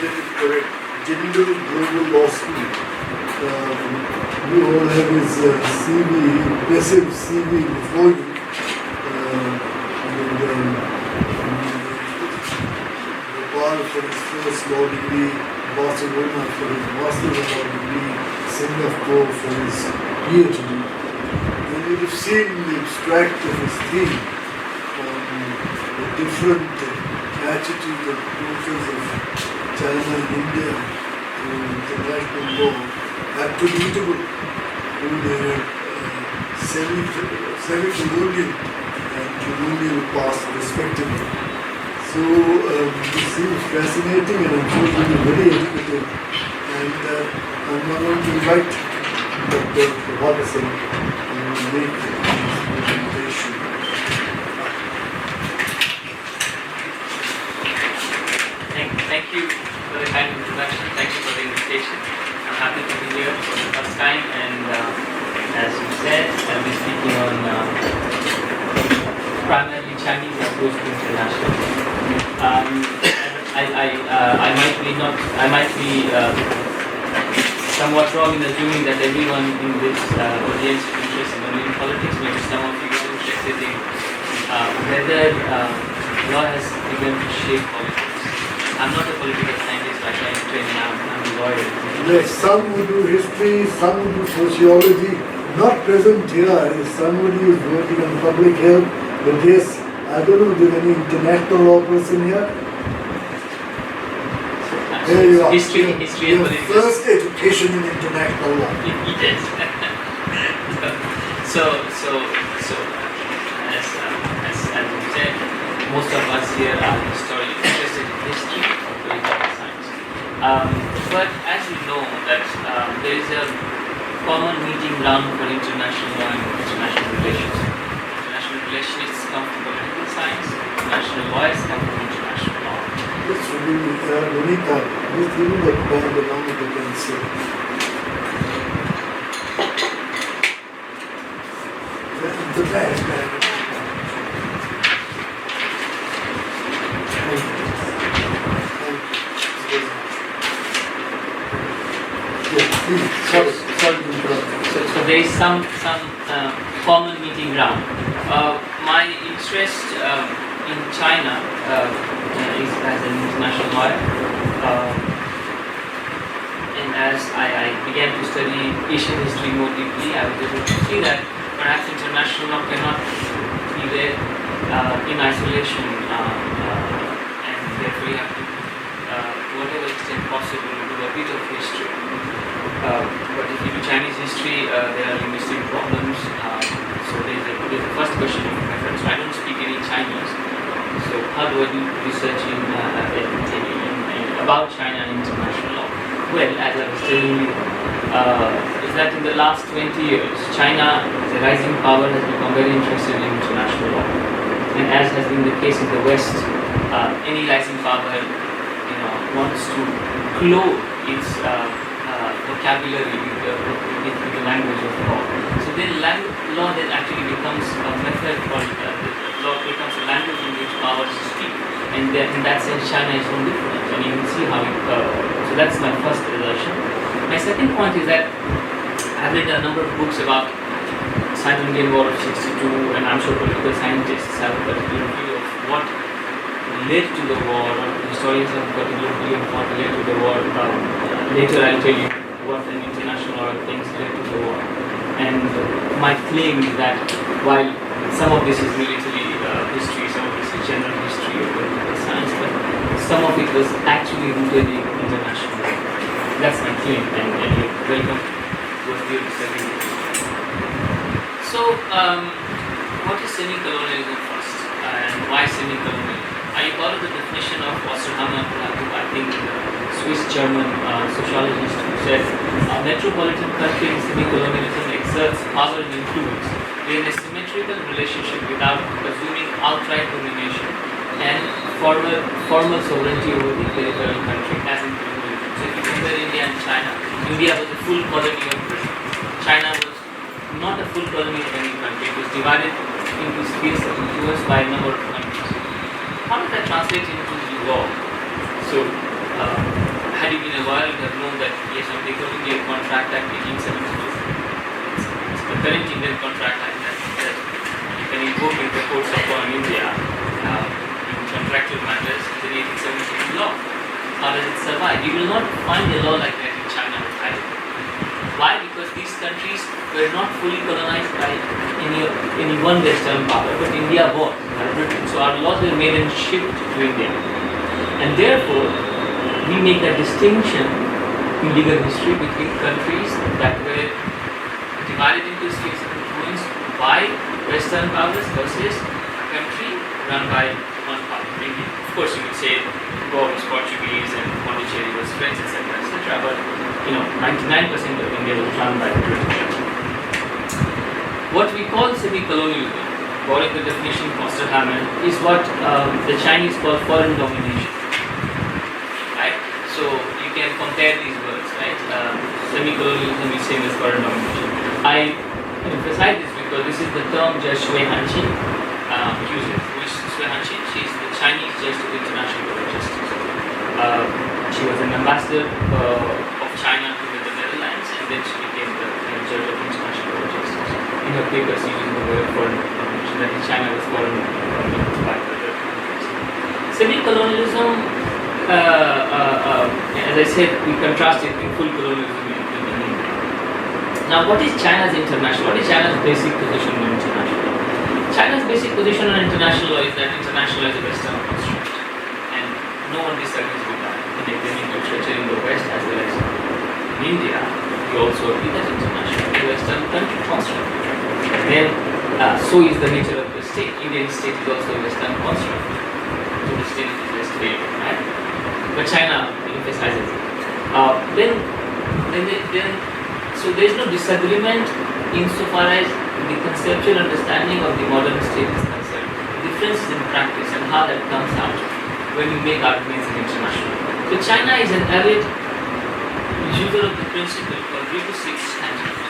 get it correct. General Global Law School. You all have his CV, impressive CV before you. Nepal for his first law degree, Barcelona for his master's of law degree, Singapore for his PhD. And you have seen the abstract of his theme on the different attitudes and approaches of China and India to international law, attributable to their semi-colonial and colonial past respectively. So this seems fascinating, and I'm sure you'll be very educated. And I'm now going to invite Dr. Prabhakaran to make his presentation. Thank you for the kind introduction. Thank you for the invitation. I'm happy to be here for the first time, and as you said, I'll be speaking on primarily Chinese approach to international. I might be somewhat wrong in assuming that everyone in this audience is interested in politics. Maybe some of you are interested in whether law has begun to shape politics. I'm not a political scientist by training. I'm a lawyer. Yes, some who do history, some who do sociology. Not present here is somebody who is working on public health. But yes, I don't know if there's any international law person here. There you are. History and politics. First education in international law. It is. So as you said, most of us here are historians interested in history or political science. But as you know that there is a common meeting ground for international law and international relations. International relations come from political science, international lawyers come from international law. This would be Monica, just give me the band along with the pencil. The band. So there is some common meeting ground. My interest in China is as an international lawyer, and as I began to study Asian history more deeply, I was able to see that perhaps international law cannot be there in isolation, and therefore you have to, to whatever extent possible, do a bit of history. But if you do Chinese history, there are linguistic problems. So there's the first question of reference. I don't speak any Chinese. So how do I do research about China and international law? Well, as I was telling you, is that in the last 20 years, China, as a rising power, has become very interested in international law. And as has been the case in the West, any rising power, wants to clothe its vocabulary with the language of law. So then law then actually becomes a method, or law becomes a language in which powers speak. And then in that sense, China is no different. And you can see how it, so that's my first assertion. My second point is that I've read a number of books about Sino-Indian War of 62, and I'm sure political scientists have a particular view of what led to the war, or historians have a particular view of what led to the war. Later I'll tell you what an international order of things led to the war. And my claim is that while some of this is military history, some of this is general history of political science, but some of it was actually rooted in international law. That's my claim, and you're welcome to a few disagreements. So, what is semi-colonialism first, and why semi-colonial? I borrowed the definition of Osterhammer, who I think Swiss-German sociologist, who said a metropolitan country in semi-colonialism exerts power and influence in a symmetrical relationship without assuming outright domination and formal sovereignty over the peripheral country, as in colonialism. So if you compare India and China, India was a full colony of Britain. China was not a full colony of any country. It was divided into spheres of influence by a number of countries. How does that translate into the law? So, had you been aware, you have known that yes, on the Indian Contract Act 1872, it's the current Indian Contract Act that you can invoke in the courts of law in India in contractual matters is an 1872 law. How does it survive? You will not find a law like that in China or Thailand. Why? Because these countries were not fully colonized by any one Western power, but India was by Britain. So our laws were made and shipped to India. And therefore, we make that distinction in legal history between countries that were divided into spheres of influence by Western powers versus a country run by one power, India. Of course, you could say Goa was Portuguese and Pondicherry was French, etc. But 99% of India was run by the British. What we call semi-colonialism, borrowing the definition of Foster Hammond, is what the Chinese call foreign domination. Right? So you can compare these words, right? Semi-colonialism is same as foreign domination. I emphasize this because this is the term Judge Shui Hanqin uses. Who is Shui Hanqin? She is the Chinese judge of the International Court of Justice. She was an ambassador of China to the Netherlands, and then she became the judge of the International Court of Justice. In her papers, she used the word foreign domination, that China was foreign dominated. Semi-colonialism, as I said, we contrast it with full colonialism in India. Now, what is China's international? What is China's basic position on international law? China's basic position on international law is that international law is a Western construct, and no one disagrees with that. In academic literature in the West as well as in India, we also agree that international is a Western country construct. Then, so is the nature of the state. Indian state is also a Western construct. So the state is West state, right? But China emphasizes it. So there is no disagreement insofar as the conceptual understanding of the modern state is concerned. The difference is in practice and how that comes out when we make arguments in international. So China is an avid user of the principle called rebus sic stantibus.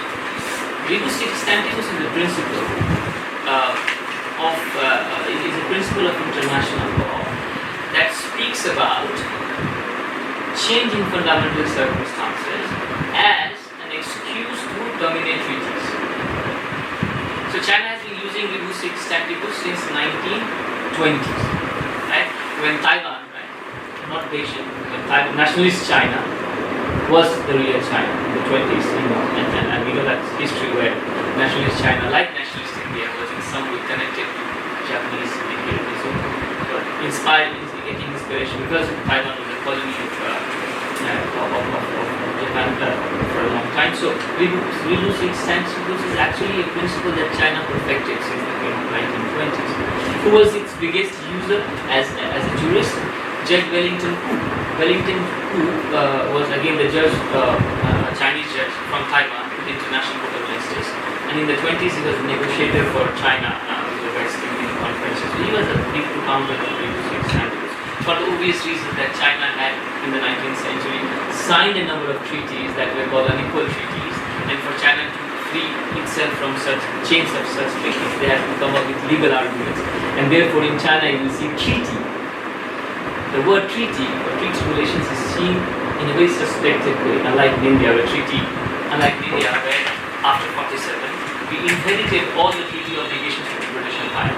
Rebus sic stantibus is the principle is a principle of international law that speaks about changing fundamental circumstances as an excuse to dominate treaties. So China has been using rebus sic stantibus since 1920s, right? When Taiwan, right, not Beijing, when Taiwan, nationalist China was the real China in the 20s, and we know that history where nationalist China, like nationalist India, was in some way connected to Japanese imperialism, but getting inspiration because Taiwan was a colony of Japan for a long time. So rebus sic stantibus is actually a principle that China perfected since the 1920s. Who was its biggest user as a jurist? Judge Wellington Koo. Wellington Koo was again the judge, Chinese judge from Taiwan with the International Court of Justice. And in the 20s he was a negotiator for China with the West Indian conferences. So he was a big propounder of rebus sic stantibus. For the obvious reason that China had in the 19th century signed a number of treaties that were called unequal treaties, and for China to free itself from such chains of such treaties, they had to come up with legal arguments. And therefore in China you will see treaty. The word treaty or treaty relations is seen in a very suspected way, unlike in India where where after 47 we inherited all the treaty obligations from the British Empire.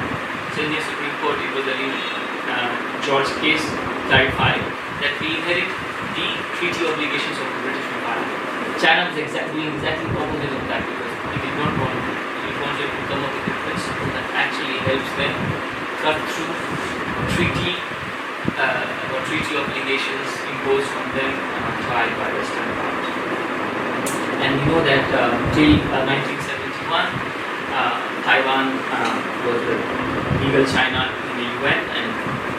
So in the Supreme Court it was George case clarified that we inherit the treaty obligations of the British Empire. China was doing exactly the opposite of that because it wanted to come up with a principle that actually helps them cut through treaty obligations imposed on them by Western powers. And we know that till 1971, Taiwan was the legal China in the UN, and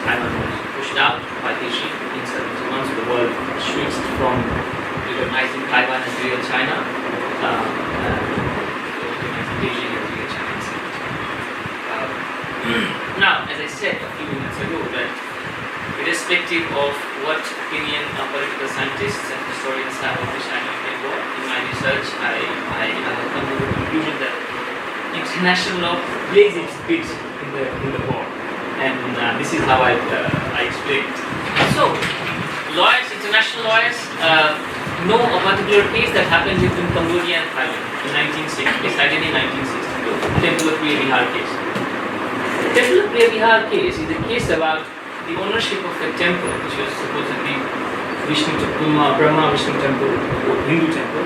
Taiwan was pushed out by Beijing in 71. So the world switched from recognizing Taiwan as real China to recognizing Beijing as real China in 72. Now, as I said a few minutes ago, that irrespective of what opinion political scientists and historians have of the Sino-Indian War, in my research I have come to the conclusion that international law plays its bit in the war, and this is how I explain it. So, lawyers, international lawyers know a particular case that happened between Cambodia and Thailand in 1960, decided in 1962, Temple of Preah Vihear case. The Temple of Preah Vihear case is a case about the ownership of a temple, which was supposedly Brahma Vishnu temple, Hindu temple,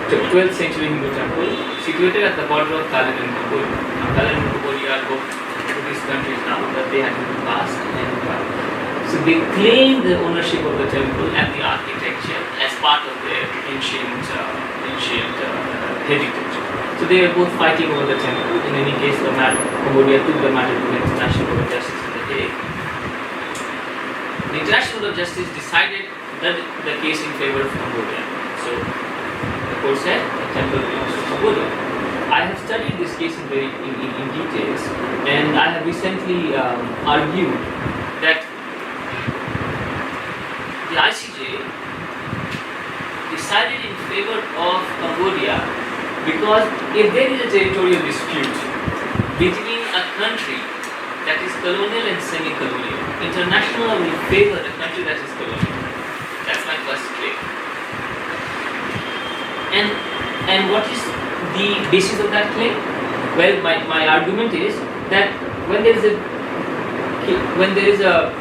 12th century Hindu temple, situated at the border of Thailand and Cambodia. Now, Thailand and Cambodia are both Buddhist countries now, but they had in the past. And so they claim the ownership of the temple and the architecture as part of their ancient heritage. So they were both fighting over the temple. In any case, Cambodia took the matter to the International Court of Justice in The Hague. The International Court of Justice decided that the case in favor of Cambodia. So the court said the temple belongs to Cambodia. I have studied this case in details, and I have recently argued that the ICJ decided in favor of Cambodia because if there is a territorial dispute between a country that is colonial and semi-colonial, international law will favor the country that is colonial. That's my first claim. And what is the basis of that claim? Well, my argument is that when there is a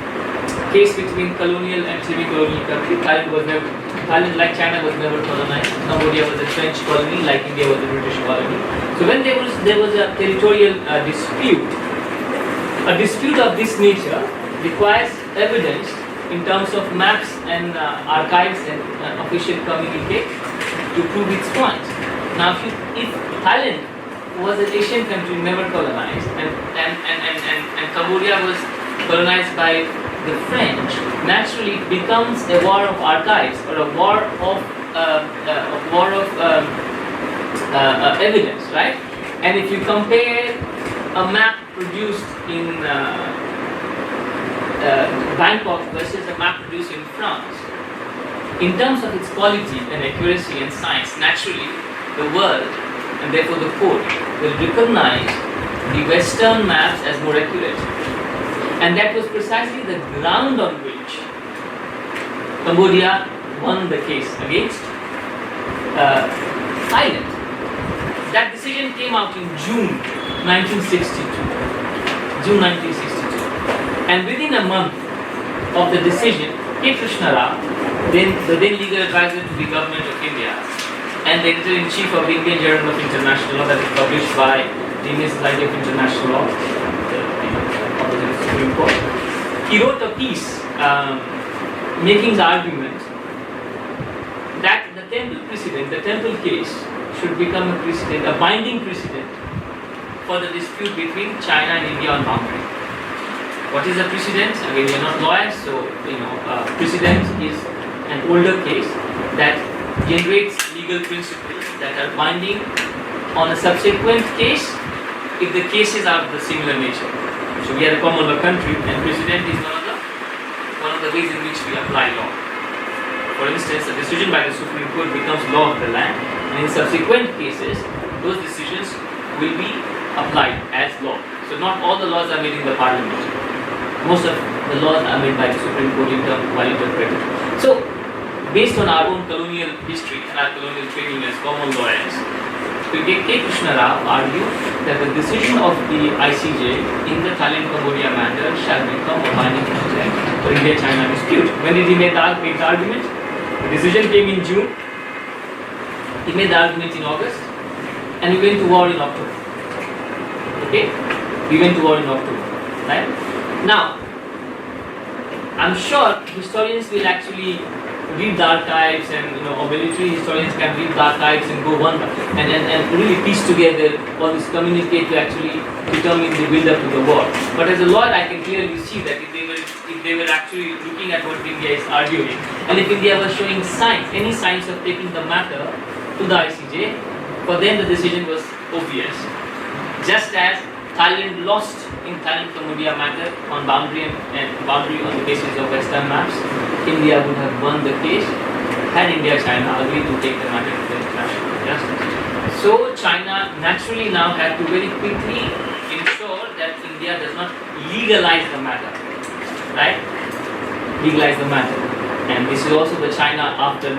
case between colonial and semi-colonial country, Thailand, like China, was never colonized. Cambodia was a French colony, like India was a British colony. So when there was a territorial dispute, a dispute of this nature requires evidence in terms of maps and archives and official communique to prove its point. Now, if Thailand was an Asian country never colonized, and Cambodia was colonized by the French, naturally it becomes a war of archives or a war of evidence, right? And if you compare a map produced in Bangkok versus a map produced in France, in terms of its quality and accuracy and science, naturally the world and therefore the court will recognize the Western maps as more accurate. And that was precisely the ground on which Cambodia won the case against Thailand. That decision came out in June 1962. And within a month of the decision, K. Krishna Rao, the then legal advisor to the government of India, and the editor-in-chief of the Indian Journal of International Law, that is published by the Indian Society of International Law, the Supreme Court, he wrote a piece making the argument that the temple precedent, the temple case, should become a precedent, a binding precedent for the dispute between China and India on boundary. What is a precedent? Again, we are not lawyers, so precedent is an older case that generates legal principles that are binding on a subsequent case if the cases are of the similar nature. So we are a common law country, and precedent is one of the ways in which we apply law. For instance, a decision by the Supreme Court becomes law of the land, and in subsequent cases, those decisions will be applied as law. So not all the laws are made in the Parliament. Most of the laws are made by the Supreme Court while interpreted. So, based on our own colonial history and our colonial training as common lawyers, K. Krishna Rao argued that the decision of the ICJ in the Thailand-Cambodia matter shall become a binding precedent for India-China dispute. When did he make the argument? The decision came in June. He made the argument in August, and we went to war in October. Okay? We went to war in October. Right? Now, I'm sure historians will actually read the archives, and or military historians can read the archives and go one and really piece together all this communicate to actually determine the build-up to the war. But as a lawyer, I can clearly see that if they were actually looking at what India is arguing, and if India was showing any signs of taking the matter to the ICJ, for them the decision was obvious. Just as Thailand lost in Thailand-Cambodia matter on boundary on the basis of Western maps, India would have won the case had India-China agreed to take the matter to the international justice. So China naturally now had to very quickly ensure that India does not legalize the matter, right? Legalize the matter. And this is also the China after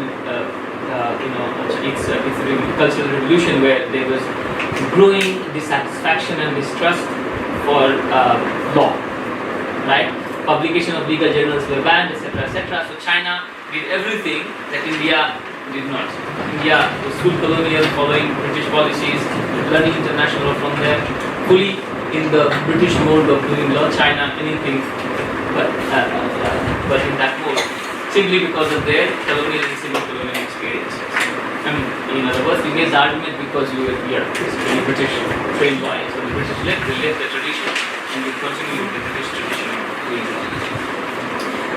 its cultural revolution, where there was growing dissatisfaction and distrust for law, right? Publication of legal journals were banned, etc., etc. So China did everything that India did not. India was full colonial, following British policies, learning international law from there, fully in the British mode of doing law. China anything but in that mode, simply because of their colonial and semi-colonial experiences. I mean, in other words, we made the argument because we were here, basically British trained lawyers. So the British left the tradition, and we continue with the British tradition of doing law.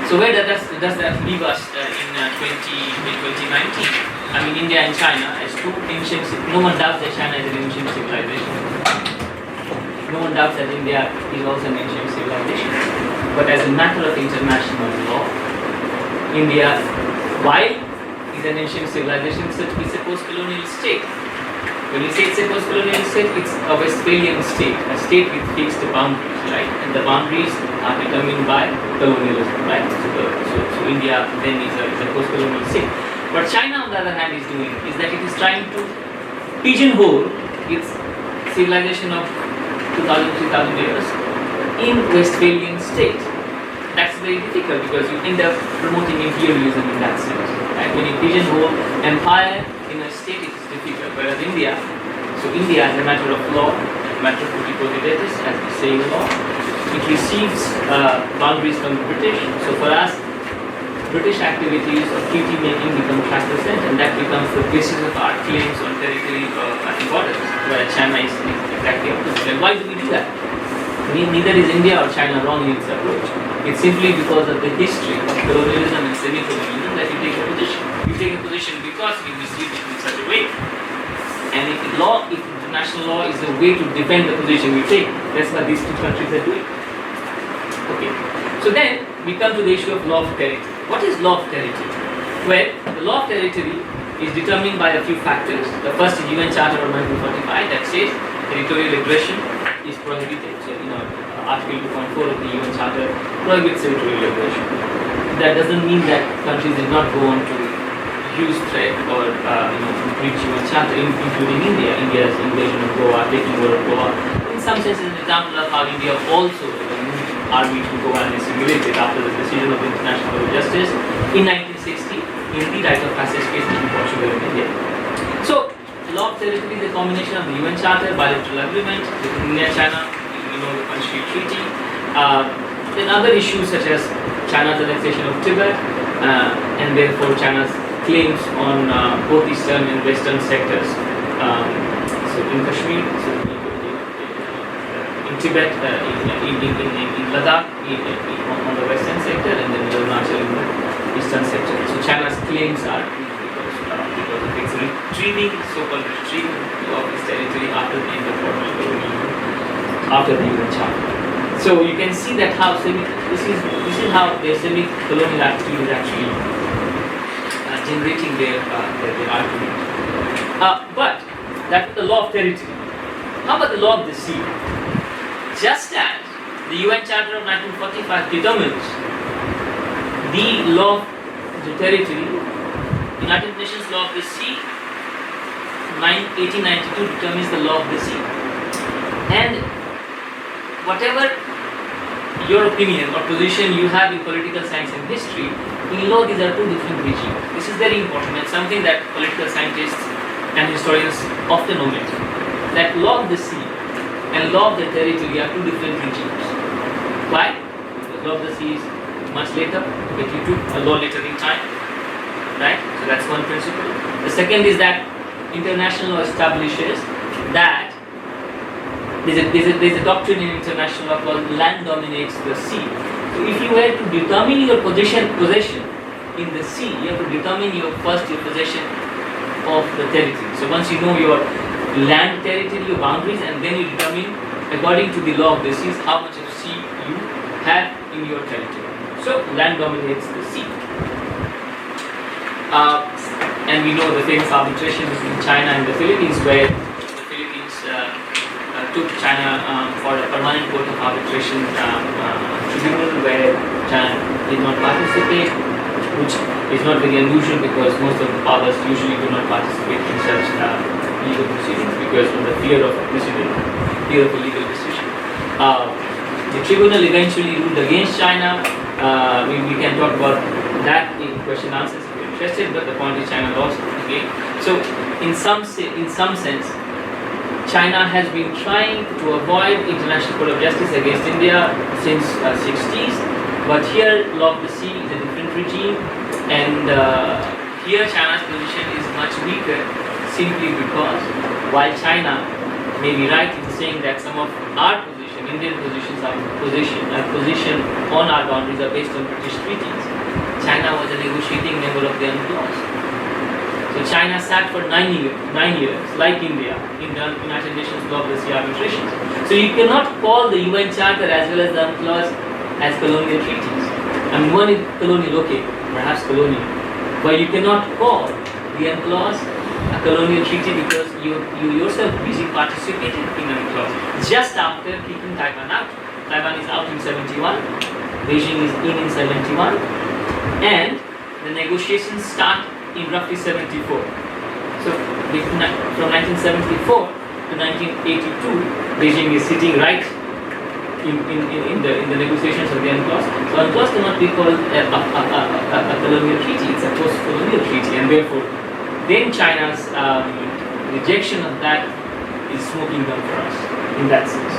So where does that leave us in 2019? I mean, India and China as two ancient. No one doubts that China is an ancient civilization. No one doubts that India is also an ancient civilization. But as a matter of international law, India, while is an ancient civilization, it's a post-colonial state. When you say it's a post-colonial state, it's a Westphalian state, a state with fixed boundaries, right? And the boundaries are determined by colonialism, right? So India then is a post-colonial state. What China, on the other hand, is doing is that it is trying to pigeonhole its civilization of 2,000, 3,000 years in Westphalian state. That's very difficult because you end up promoting imperialism in that sense. Right? When you pigeonhole empire in a state, it is difficult. Whereas India, as a matter of law, a matter of potestatis, as we say in law, it receives boundaries from the British. So for us, British activities of treaty making become sacrosanct, and that becomes the basis of our claims on territory and borders. Whereas China is exactly opposite. And why do we do that? Neither is India or China wrong in its approach. It's simply because of the history of colonialism and semi-colonialism that you take a position. You take a position because we received it in such a way. And if international law is a way to defend the position we take, that's what these two countries are doing. Okay. So then we come to the issue of law of territory. What is law of territory? Well, the law of territory is determined by a few factors. The first is UN Charter of 1945 that says territorial aggression is prohibited. So, Article 2.4 of the UN Charter prohibits territorial aggression. That doesn't mean that countries did not go on to use threat or breach UN Charter, including India. India's invasion of Goa, taking over of Goa. In some sense, is an example of how India also moved army to Goa and assimilated after the decision of International Court of Justice in 1960 in the right of passage case between Portugal and India. So, law of territory is a combination of the UN Charter, bilateral agreement between India and China, the Panchsheel Treaty. Then other issues such as China's annexation of Tibet and therefore China's claims on both eastern and western sectors. So in Kashmir, in Tibet, in Ladakh, on the western sector, and then Arunachal in the eastern sector. So China's claims are because of its retrieving, so-called retrieving of its territory after the end of colonialism, after the UN Charter. So you can see that how this is how their semi-colonial attitude is actually generating their argument. But that's the law of territory. How about the law of the sea? Just as the UN Charter of 1945 determines the law of the territory, United Nations Law of the Sea 1892 determines the law of the sea. And whatever your opinion or position you have in political science and history, in law these are two different regimes. This is very important and something that political scientists and historians often omit. That law of the sea and law of the territory are two different regimes. Why? Because law of the sea is much later, but you took a law later in time. Right? So that's one principle. The second is that international law establishes that there's a doctrine in international law called land dominates the sea. So if you were to determine your possession in the sea, you have to determine your possession of the territory. So once you know your land territory, your boundaries, and then you determine according to the law of the seas how much of sea you have in your territory. So land dominates the sea. And we know the famous arbitration between China and the Philippines, where the Philippines took China for a permanent court of arbitration tribunal, where China did not participate. which is not very unusual because most of the powers usually do not participate in such legal proceedings because of the fear of precedent, fear of a legal decision. The tribunal eventually ruled against China. We can talk about that in question and answers if you're interested, but the point is China lost again. So in some sense, China has been trying to avoid International Court of Justice against India since 60s, but here Law of the Sea is a different regime, and here China's position is much weaker simply because while China may be right in saying that some of our Indian position on our boundaries are based on British treaties, China was a negotiating member of the UNCLOS. So China sat for 9 years, like India, in the United Nations Law of the Sea arbitrations. So you cannot call the UN Charter as well as the UNCLOS as colonial treaties. I mean, one is colonial, okay, perhaps colonial, but you cannot call the UNCLOS a colonial treaty because you yourself busy participated in UNCLOS just after kicking Taiwan out. Taiwan is out in 71, Beijing is in 71, and the negotiations start in roughly 74. So from 1974 to 1982, Beijing is sitting right in the negotiations of the UNCLOS. So UNCLOS cannot be called a colonial treaty, it's a post-colonial treaty, and therefore then China's rejection of that is smoking gun for us in that sense.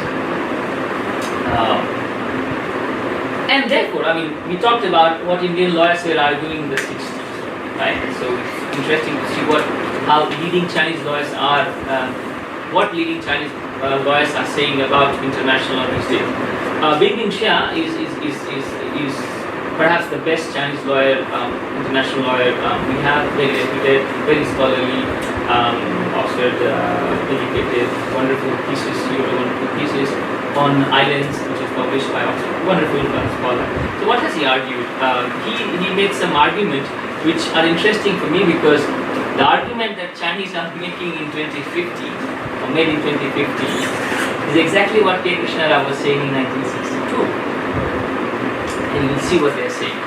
And therefore, I mean, we talked about what Indian lawyers were arguing in the 60s, right? So it's interesting to see how leading Chinese lawyers are, what leading Chinese lawyers are saying about international law these days. Bing Xia is perhaps the best Chinese lawyer, international lawyer we have, very reputed, very scholarly, Oxford educated, wonderful pieces, he wrote wonderful pieces on islands, which is published by Oxford, wonderful scholar. So what has he argued? He made some arguments which are interesting for me because the argument that Chinese are making in 2050, or made in 2050, is exactly what K. Krishna Rao was saying in 1962. And we'll see what they're saying.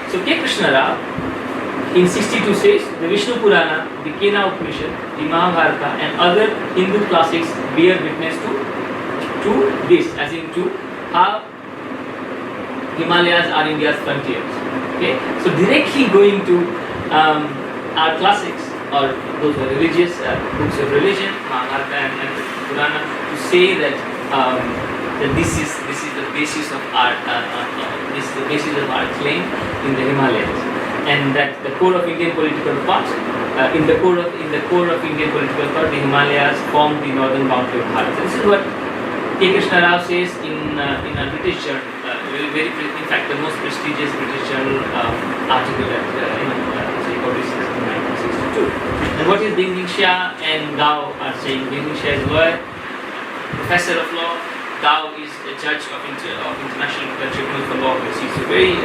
So K. Krishna Rao in 62 says the Vishnu Purana, the Kena Upanishad, the Mahabharata, and other Hindu classics bear witness to this, as in to how Himalayas are India's frontiers. Okay, so directly going to our classics, or those were religious books of religion, Mahabharata and Purana, to say that that this is the basis of our claim in the Himalayas, and that the core of Indian political thought, in the core of Indian political thought, the Himalayas form the northern boundary of Bharat. This is what K. Krishna Rao says in a British journal, in fact, the most prestigious British journal article that he published in 1962. And what is Bing Xia and Gao are saying? Bing Xia is a lawyer, professor of law. Gao is a judge of International Tribunal for Law of the Sea. So very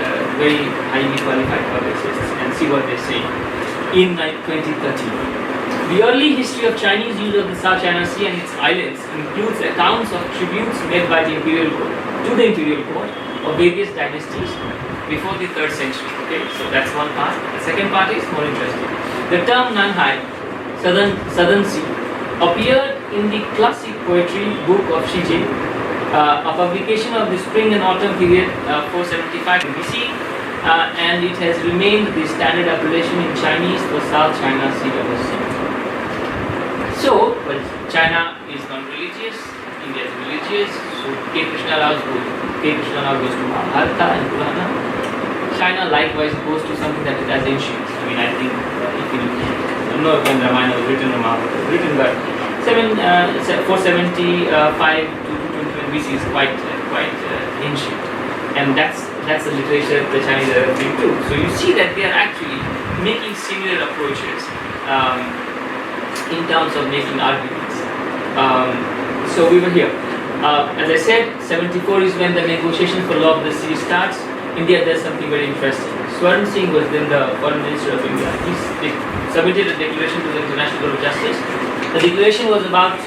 highly qualified publicists, and see what they say in 2013. The early history of Chinese use of the South China Sea and its islands includes accounts of tributes made by the imperial court to the imperial court of various dynasties before the 3rd century. Okay, so that's one part. The second part is more interesting. The term Nanhai, Southern Sea, appeared in the classic poetry book of Shijie, a publication of the spring and autumn period 475 BC, and it has remained the standard appellation in Chinese for South China Sea of the Sea. So, well, China is non-religious, India is religious, so K. Krishna Rao goes to Mahabharata and Purana. China likewise goes to something that is as ancient. I mean, I think if you don't know when Ramayana was written or Mahabharata was written, but 475 to 221 BC is quite ancient, and that's the literature the Chinese are referring to. So you see that they are actually making similar approaches in terms of making arguments. So we were here. As I said, 74 is when the negotiation for Law of the Sea starts. India does something very interesting. Swaran Singh was then the Foreign Minister of India. He submitted a declaration to the International Court of Justice. The declaration was about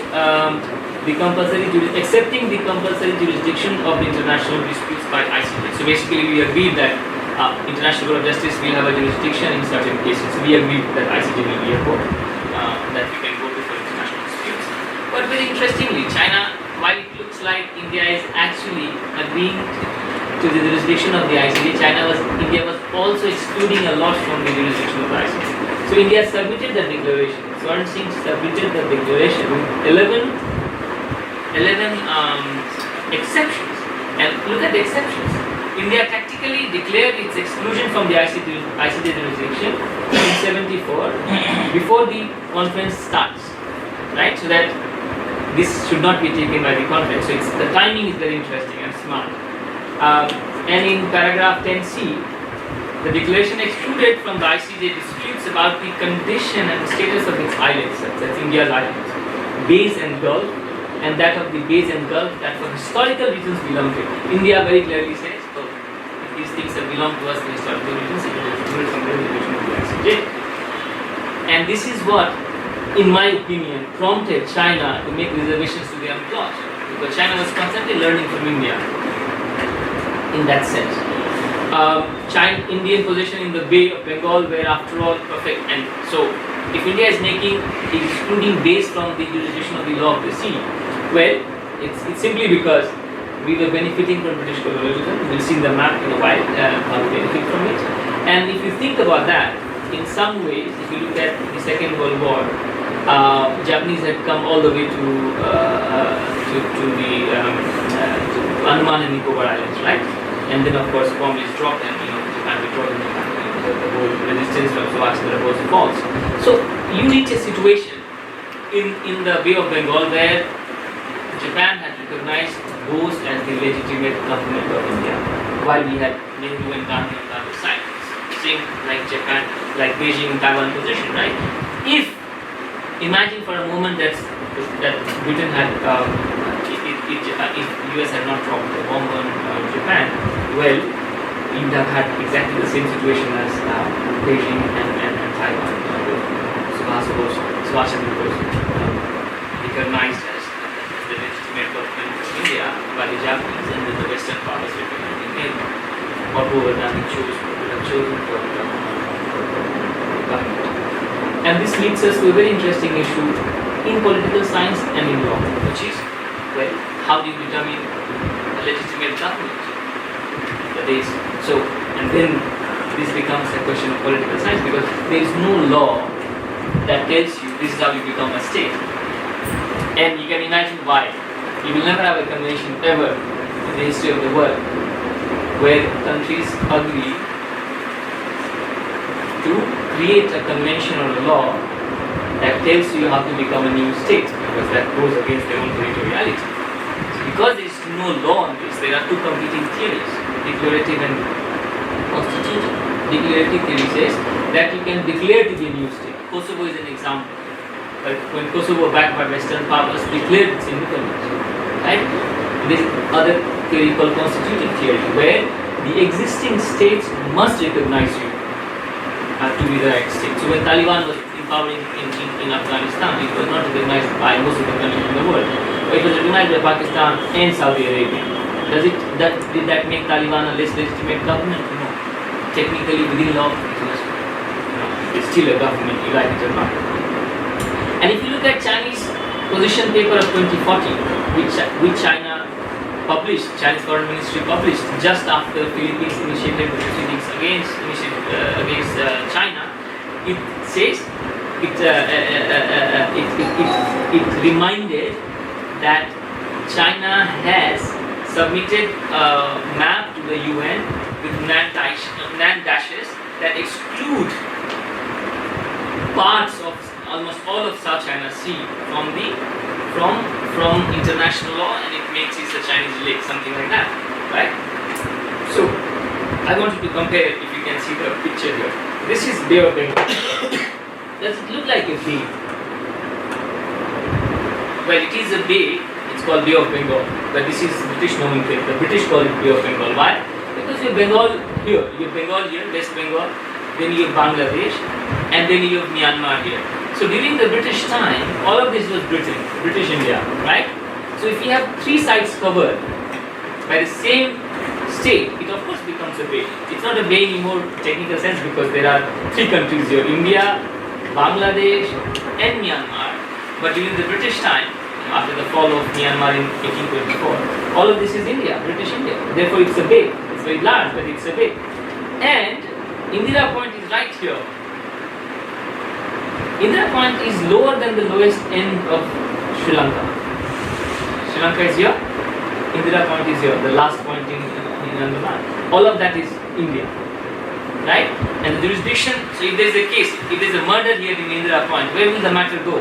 accepting the compulsory jurisdiction of the international disputes by ICJ. So basically, we agreed that International Court of Justice will have a jurisdiction in certain cases. So we agreed that ICJ will be a court that we can go to for international disputes. But very interestingly, China, while it looks like India is actually agreeing to the jurisdiction of the ICJ, India was also excluding a lot from the jurisdiction of the ICJ. So India submitted the declaration. Swaran Singh submitted the declaration with 11 exceptions. And look at the exceptions. India tactically declared its exclusion from the ICJ jurisdiction in 74 before the conference starts, right? So that this should not be taken by the conference. So the timing is very interesting and smart. And in paragraph 10C, the declaration excluded from the ICJ disputes about the condition and the status of its islands, that's India's islands, Bays and Gulf, and that of the Bays and Gulf that for historical reasons belong to it. India very clearly says, oh, if these things have belonged to us for historical reasons, it is excluded from the jurisdiction of the ICJ. And this is what, in my opinion, prompted China to make reservations to the clause, because China was constantly learning from India in that sense. Indian position in the Bay of Bengal were after all perfect, and so if India is excluding bays from the jurisdiction of the law of the sea, well, it's simply because we were benefiting from British colonialism. We'll see in the map in a while how we benefit from it. And if you think about that, in some ways, if you look at the Second World War, Japanese had come all the way to Andaman and Nicobar Islands, right? And then of course bomb is dropped and Japan withdraws and the whole resistance from Subhashchandra Bose falls. So you reach a situation in the Bay of Bengal where Japan had recognized Bose as the legitimate government of India, while we had Nehru and Gandhi on the other side. Same like Japan, like Beijing and Taiwan position, right? If imagine for a moment that Britain had if US had not dropped the bomb on Japan, well, you would have had exactly the same situation as Beijing and Taiwan. Subhashchandra Bose recognized as the legitimate government of India by the Japanese, and then the Western powers recognizing him. What would have chosen for the government. And this leads us to a very interesting issue in political science and in law, which is, well, how do you determine a legitimate government? That is, so, and then this becomes a question of political science, because there is no law that tells you this is how you become a state. And you can imagine why. You will never have a convention ever in the history of the world where countries agree to create a convention or a law that tells you how to become a new state, because that goes against their own territoriality. So because there is no law on this, there are two competing theories, declarative and constitutive. Declarative theory says that you can declare to be a new state. Kosovo is an example. But when Kosovo, backed by Western powers, declared its independence, right? There is other theory called constitutive theory, where the existing states must recognize you to be the right state. So when Taliban was empowering in Afghanistan, it was not recognized by most of the countries in the world. It was recognized by Pakistan and Saudi Arabia. Did that make Taliban a less legitimate government? No. Technically, within law, it's still a government, you like it or not. And if you look at Chinese position paper of 2014, which China published, Chinese Foreign Ministry published just after Philippines initiated the proceedings against China, it says it reminded that China has submitted a map to the UN with NAN dashes that exclude parts of almost all of South China Sea from international law, and it makes it a Chinese lake, something like that, right? So I want you to compare, if you can see the picture here. This is Bay of Bengal. Does it look like a bay? Well, it is a bay. It's called Bay of Bengal, but this is British nomenclature. The British call it Bay of Bengal. Why? Because you have Bengal here, West Bengal, then you have Bangladesh, and then you have Myanmar here. So during the British time, all of this was British India, right? So if you have three sides covered by the same state, it of course becomes a bay. It's not a bay anymore in technical sense because there are three countries here, India, Bangladesh and Myanmar. But during the British time, after the fall of Myanmar in 1824, all of this is India, British India. Therefore it's a bay. It's very large, but it's a bay. And Indira Point is right here. Indira Point is lower than the lowest end of Sri Lanka. Sri Lanka is here, Indira Point is here, the last point in Andaman. All of that is India, right? And the jurisdiction, so if there is a case, if there is a murder here in Indira Point, where will the matter go?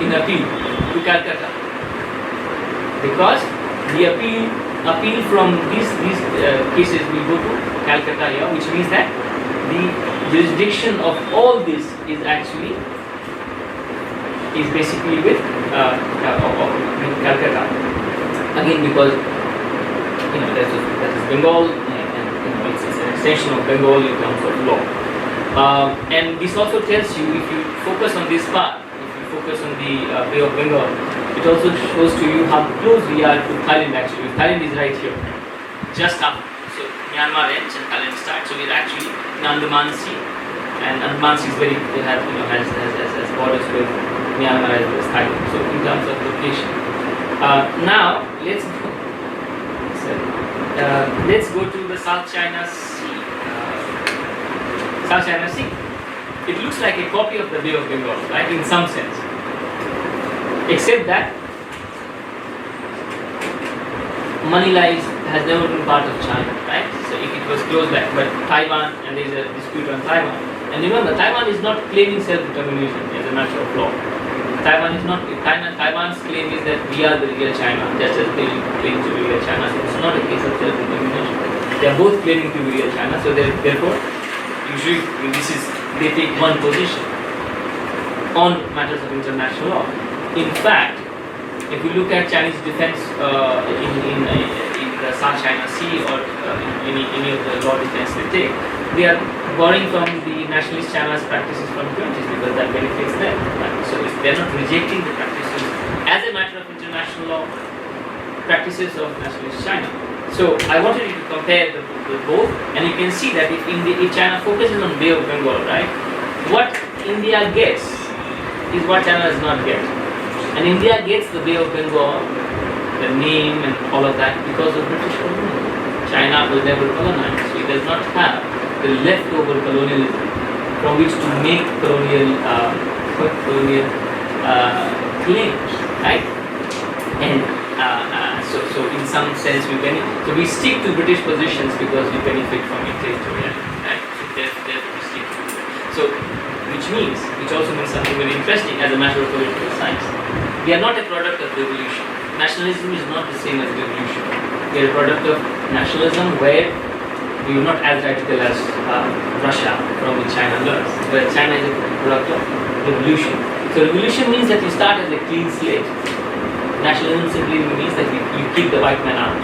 In appeal to Calcutta. Because the appeal from these cases will go to Calcutta here, which means that the jurisdiction of all this is basically with Calcutta. Again, because that is Bengal, and it's an extension of Bengal in terms of law. And this also tells you, if you focus on this part, if you focus on the Bay of Bengal, it also shows to you how close we are to Thailand actually. Thailand is right here, just up. So Myanmar ends and Thailand starts. So we're actually in Andaman Sea, and Andaman Sea is has borders with Myanmar as well as Thailand. So in terms of location, now let's go to the South China Sea. South China Sea. It looks like a copy of the Bay of Bengal, right? In some sense, except that Manila has never been part of China, right? So if it was close back, but Taiwan, and there is a dispute on Taiwan. And remember, Taiwan is not claiming self-determination as a matter of law. Taiwan is not. Taiwan's claim is that we are the real China, just as they claim to be real China. So it's not a case of self-determination. They are both claiming to be real China. So therefore, usually they take one position on matters of international law. In fact, if you look at Chinese defense in the South China Sea or in any of the law defense they take, they are borrowing from the nationalist China's practices from the 20s because that benefits them. Right? So they are not rejecting the practices as a matter of international law, practices of nationalist China. So I wanted you to compare the both, and you can see that if China focuses on Bay of Bengal, right, what India gets is what China does not get. And India gets the Bay of Bengal, the name and all of that because of British colonialism. China will never colonize, so it does not have the leftover colonialism from which to make colonial claims, right? And so in some sense we stick to British positions because we benefit from it territorially, right? So therefore we stick to it. So which also means something very interesting as a matter of political science. We are not a product of revolution. Nationalism is not the same as revolution. We are a product of nationalism where we are not as radical as Russia, from which China learns. But China is a product of revolution. So revolution means that you start as a clean slate. Nationalism simply means that you keep the white man out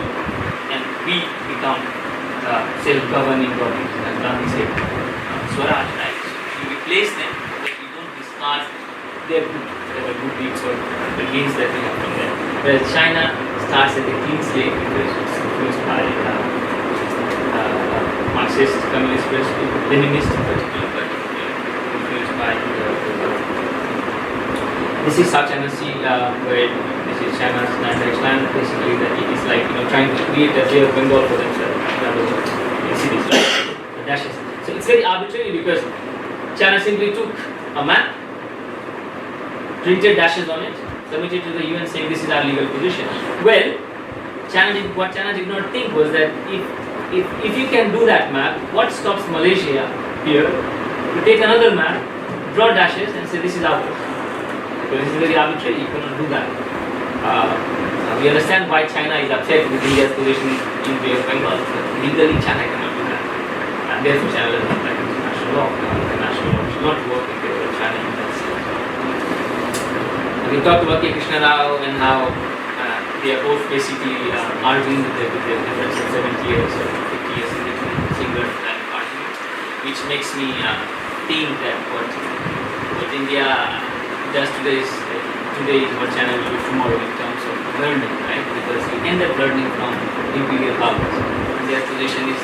and we become self-governing bodies, as Gandhi said, Swaraj, right? So you replace them, but you don't discard their good deeds or the gains that we have from them. Whereas China starts as a clean slate because it's influenced by Marxist, communist, Leninist in particular, but influenced by this is South China Sea, where this is China's land-based land. Basically, that it is like trying to create a Bay of Bengal for themselves. You see this, right? The dashes. So it's very arbitrary because China simply took a map, printed dashes on it, submitted to the UN saying this is our legal position. Well, what China did not think was that if you can do that map, what stops Malaysia here to take another map, draw dashes and say this is ours? Because this is very arbitrary, you cannot do that. We understand why China is upset with India's position in Bay of Bengal, but legally China cannot do that. And therefore China does not like international law. International law should not work in favor of China in that sense. We talked about K. Krishna Rao and how they are both basically arguing with their difference of 70 years or 50 years in between single arguments, which makes me think that what India does today is what China will do tomorrow in terms of learning, right? Because you end up learning from imperial powers. Their position is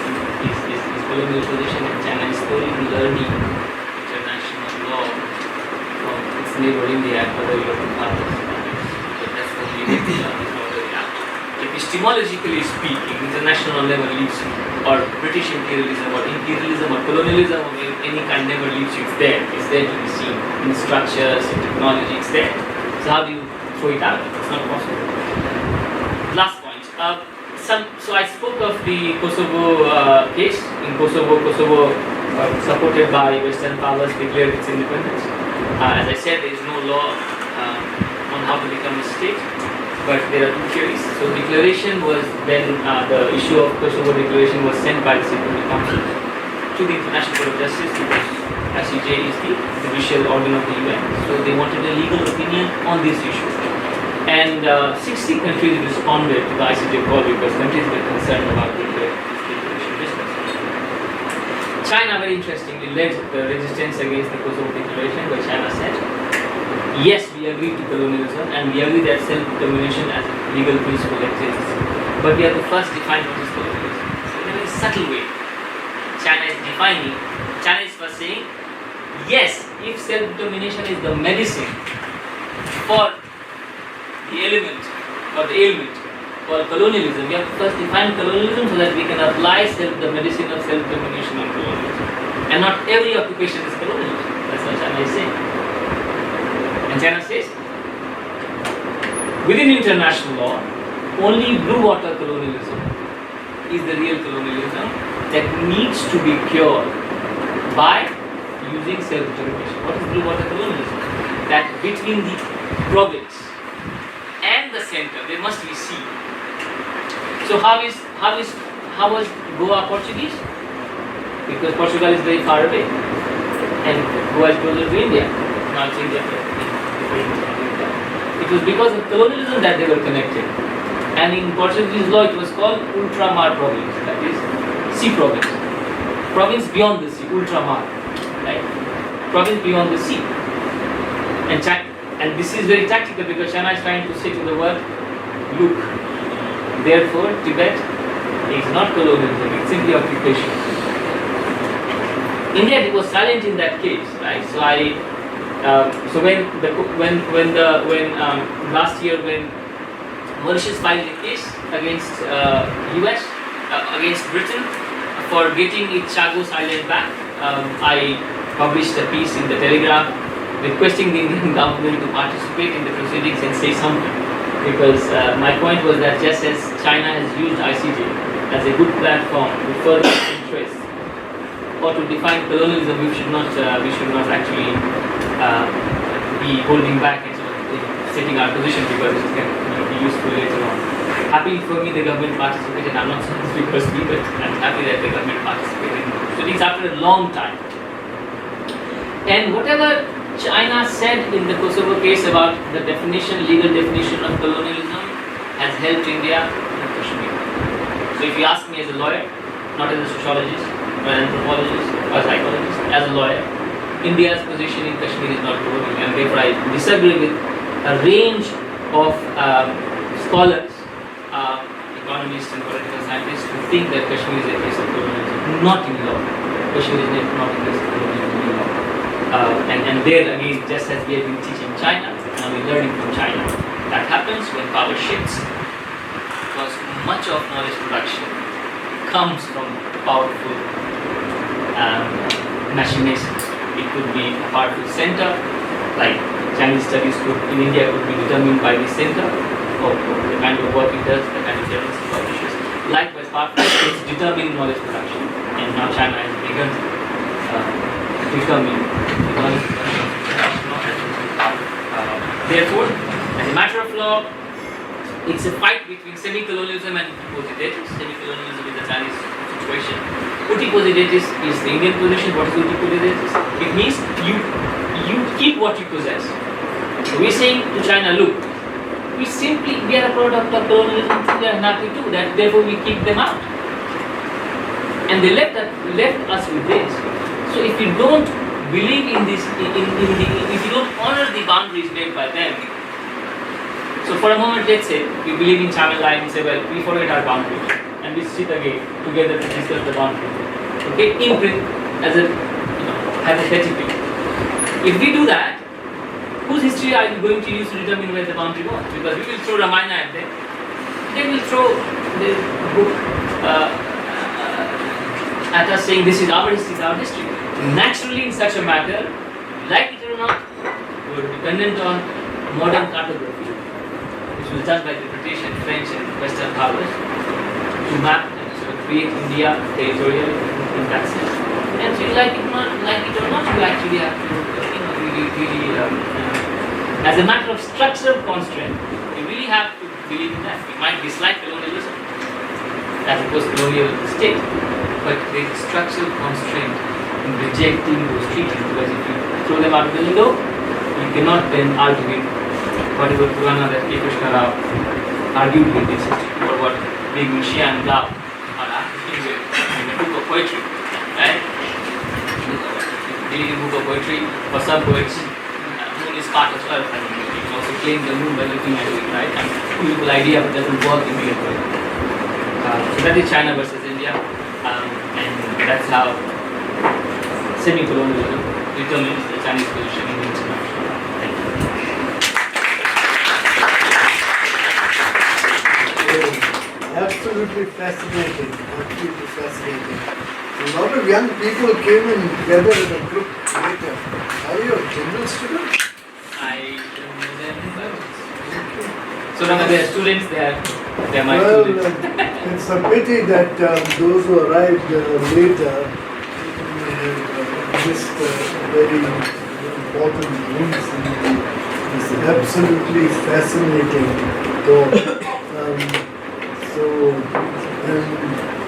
colonial position, and China is slowly learning international law from its neighbor India and other European powers. So that's the only way to learn how they react. Epistemologically speaking, international never leaves you, or British imperialism or colonialism of any kind never leaves you. It's there to be seen in structures, in technology, it's there. So how do you throw it out? It's not possible. Last point. So I spoke of the Kosovo case. In Kosovo, supported by Western powers, declared its independence. As I said, there is no law on how to become a state, but there are two theories. So declaration was then, the issue of Kosovo declaration was sent by the Security Council to the International Court of Justice, because ICJ is the judicial organ of the UN. So they wanted a legal opinion on this issue. And 60 countries responded to the ICJ call because countries were concerned about the declaration business. China, very interestingly, led the resistance against the Kosovo declaration, where China said, yes, we agree to colonialism and we agree that self-determination as a legal principle exists, but we have to first define what is colonialism. So in a very subtle way, China is first saying, yes, if self-determination is the medicine for the element or the ailment called colonialism, we have to first define colonialism so that we can apply the medicine of self-determination on colonialism. And not every occupation is colonialism. That's what China is saying. And China says, within international law, only blue water colonialism is the real colonialism that needs to be cured by using self-determination. What is blue water colonialism? That between the province and the center, there must be sea. So how was Goa Portuguese? Because Portugal is very far away, and Goa is closer to India. Now it's India. It was because of colonialism that they were connected. And in Portuguese law, it was called ultramar province, that is sea province. Province beyond the sea, ultramar, right? Province beyond the sea. And this is very tactical because China is trying to say to the world, look, therefore Tibet is not colonialism, it's simply occupation. India was silent in that case, right? So when last year when Mauritius filed a case against US, against Britain for getting its Chagos Island back, I published a piece in the Telegraph requesting the Indian government to participate in the proceedings and say something, because my point was that just as China has used ICJ as a good platform to further its interests or to define colonialism, we should not actually be holding back and sort of setting our position, because it can be useful later on. Happy for me the government participated. I'm not saying this because we, but I'm happy that the government participated in the proceedings after a long time. And whatever China said in the Kosovo case about the legal definition of colonialism has helped India and Kashmir. So if you ask me as a lawyer, not as a sociologist, or an anthropologist, or a psychologist, as a lawyer, India's position in Kashmir is not colonial, and therefore I disagree with a range of scholars, economists and political scientists who think that Kashmir is a case of colonialism. Not in law. Kashmir is not a case of colonialism in law. And there again, just as we have been teaching China, now we're learning from China. That happens when power shifts, because much of knowledge production comes from powerful machinations. It could be a powerful center, like Chinese studies in India could be determined by the center of the kind of work it does, the kind of journals it publishes. Likewise, powerful states determine knowledge production, and now China has begun determine the knowledge production of international law. Therefore, as a matter of law, it's a fight between semi-colonialism and uti-positivism. Semi-colonialism is the Chinese situation. Uti-positivism is the Indian position. What is uti-positivism? It means you keep what you possess. So we're saying to China, look, we are a product of colonialism, they are happy too, that therefore we keep them out. And they left us with this. So if you don't believe in this, if you don't honor the boundaries made by them, so So for a moment, let's say we believe in channel line and say, well, we forget our boundaries and we sit again together to discuss the boundary. Okay, as a hypothetically. If we do that, whose history are you going to use to determine where the boundary was? Because we will throw Ramayana at them. They will throw the book at us saying this is our history. Naturally, in such a matter, like it or not, we are dependent on modern cartography, which was done by the British and French and Western powers to map and sort of create India territorially in that sense. And so, like it or not, you actually have to, really, as a matter of structural constraint, you really have to believe in that. We might dislike colonialism as a post-colonial state, but there is a structural constraint in rejecting those treaties, because if you throw them out of the window, you cannot then argue with whatever Purana that K. Krishna Rao argued with this, or what Big Mishia and Blau are arguing with in a book of poetry, right? Reading a book of poetry, for some poets, moon is part of earth, and you can also claim the moon by looking at it, right? And beautiful idea, but doesn't work in real world. So that is China versus India, and that's how semi-colonialism determines the Chinese position in the international law. Thank you. Absolutely fascinating. A lot of young people came and gathered in a group later. Are you a general student? I don't know them, but so now they are students, they are my students. It's a pity that those who arrived later missed very important links in this absolutely fascinating talk.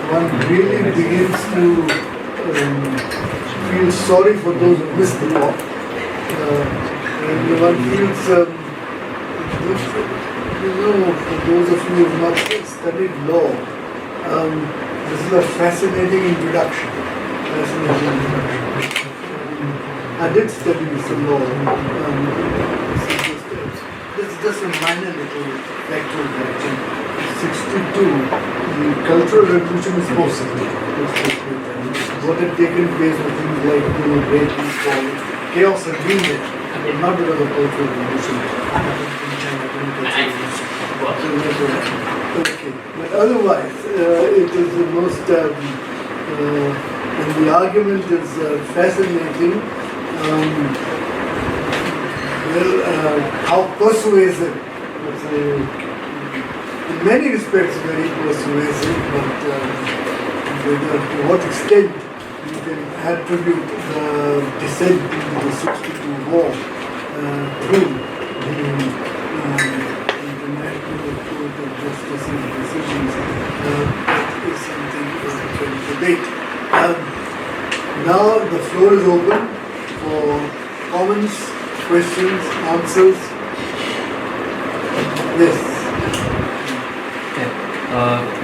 One really begins to feel sorry for those who missed the talk. And one feels, for those of you who have not studied law, this is a fascinating introduction. I did study some law. This is just a minor little factual correction. 62, the Cultural Revolution is possible. What had taken place was things like Great Recall. Chaos had been there, but not because of Cultural Revolution. In China, okay. But otherwise, it is the most, and the argument is fascinating. How persuasive. In many respects very persuasive, but to what extent you can attribute the descent into the 62 war through the international court of justice and decisions, that is something we can debate. Now the floor is open for comments, questions, answers. Yes.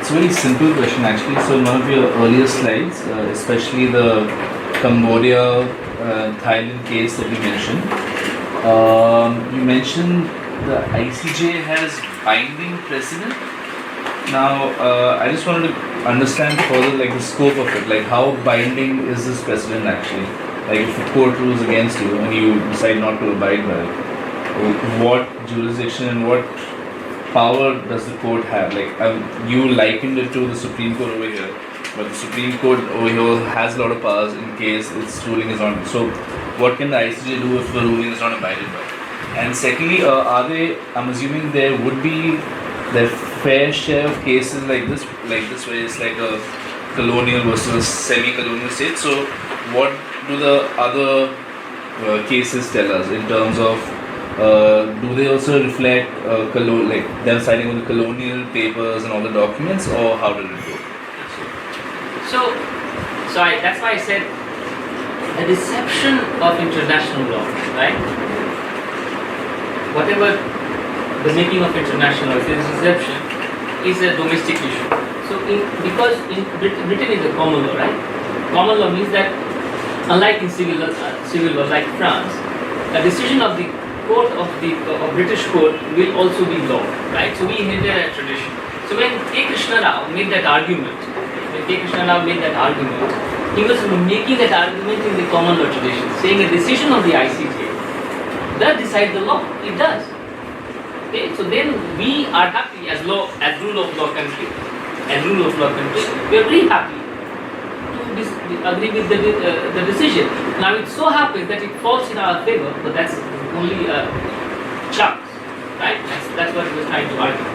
It's a very simple question actually. So in one of your earlier slides, especially the Cambodia, Thailand case that you mentioned the ICJ has binding precedent. Now, I just wanted to understand further like the scope of it, like how binding is this precedent actually? Like if a court rules against you and you decide not to abide by it, what jurisdiction and what power does the court have? Like you likened it to the Supreme Court over here, but the Supreme Court over here has a lot of powers in case its ruling is not. So what can the ICJ do if the ruling is not abided by? And secondly, I'm assuming there would be the fair share of cases like this where it's like a colonial versus semi-colonial state. So what do the other cases tell us in terms of do they also reflect like them signing on the colonial papers and all the documents, or how did it go? That's why I said the deception of international law, right? Whatever the making of international law is, deception is a domestic issue. So because Britain is a common law, right? Common law means that unlike in civil law like France, a decision of the court of the British court will also be law, right? So we inherited a tradition. So when K. Krishna Rao made that argument, he was making that argument in the common law tradition, saying a decision of the ICJ does decide the law. It does. Okay, so then we are happy as rule of law country, we are very happy to agree with the decision. Now it so happens that it falls in our favor, but that's only a chance, right? That's what he was trying to argue.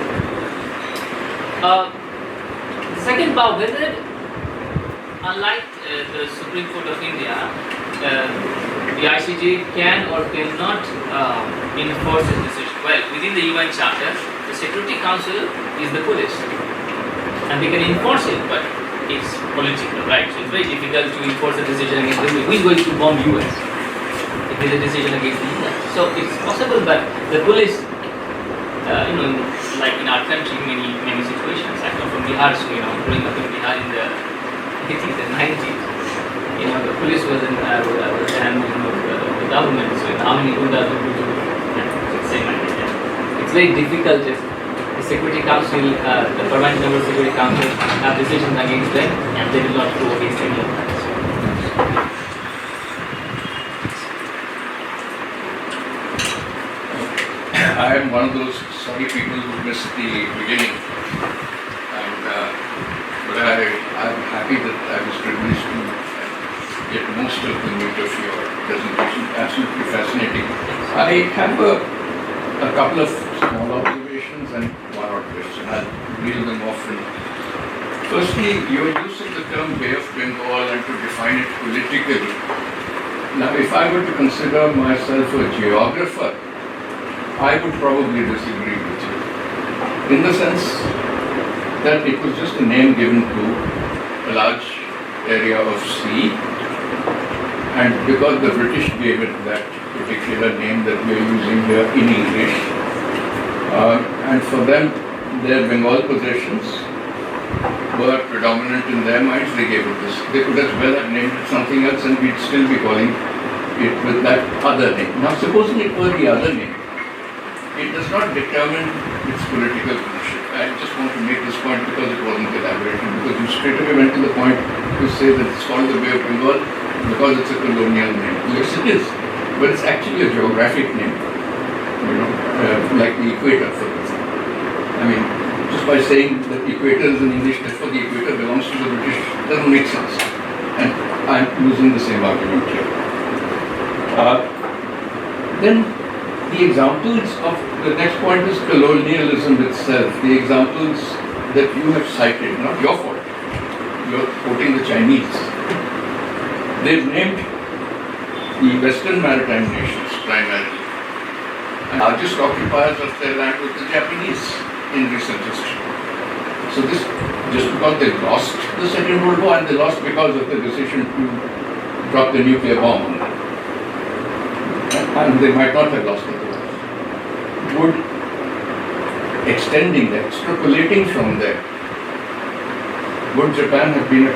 The second part, whether unlike the Supreme Court of India, the ICJ can or cannot enforce its decision. Well, within the UN Charter, the Security Council is the police, and they can enforce it, but it's political, right? So it's very difficult to enforce a decision against the US. Who is going to bomb US if there's a decision against the US? So it's possible, but the police, like in our country, many situations. I come from Bihar, so growing up in Bihar in the 80s and 90s, the police was in the hand of the government. So how many gundas would do? It's same idea. It's very difficult if the Security Council, the permanent member of the Security Council have decisions against them, and they will not go against any of that. I am one of those sorry people who missed the beginning, and but I'm happy that I was privileged to get most of the meat of your presentation. Absolutely fascinating. I have a couple of small observations and one odd question. I'll reel them off. Firstly, your use of the term Bay of Bengal and to define it politically. Now, if I were to consider myself a geographer, I would probably disagree with you, in the sense that it was just a name given to a large area of sea, and because the British gave it that particular name that we are using here in English, and for them, their Bengal possessions were predominant in their minds, they gave it this. They could as well have named it something else and we'd still be calling it with that other name. Now, supposing it were the other name, it does not determine its political position. I just want to make this point because it wasn't elaborated, because you straight away went to the point to say that it's called the Bay of Bengal because it's a colonial name. Yes, it is, but it's actually a geographic name, like the equator, for example. I mean, just by saying that equator is in English, therefore the equator belongs to the British, doesn't make sense. And I'm using the same argument here. Then the examples of the next point is colonialism itself. The examples that you have cited, not your fault. You're quoting the Chinese. They've named the Western maritime nations primarily. And largest occupiers of their land were the Japanese in recent history. So this, just because they lost the Second World War, and they lost because of the decision to drop the nuclear bomb on them. And they might not have lost it. Would extending that, extrapolating from there, would Japan have been a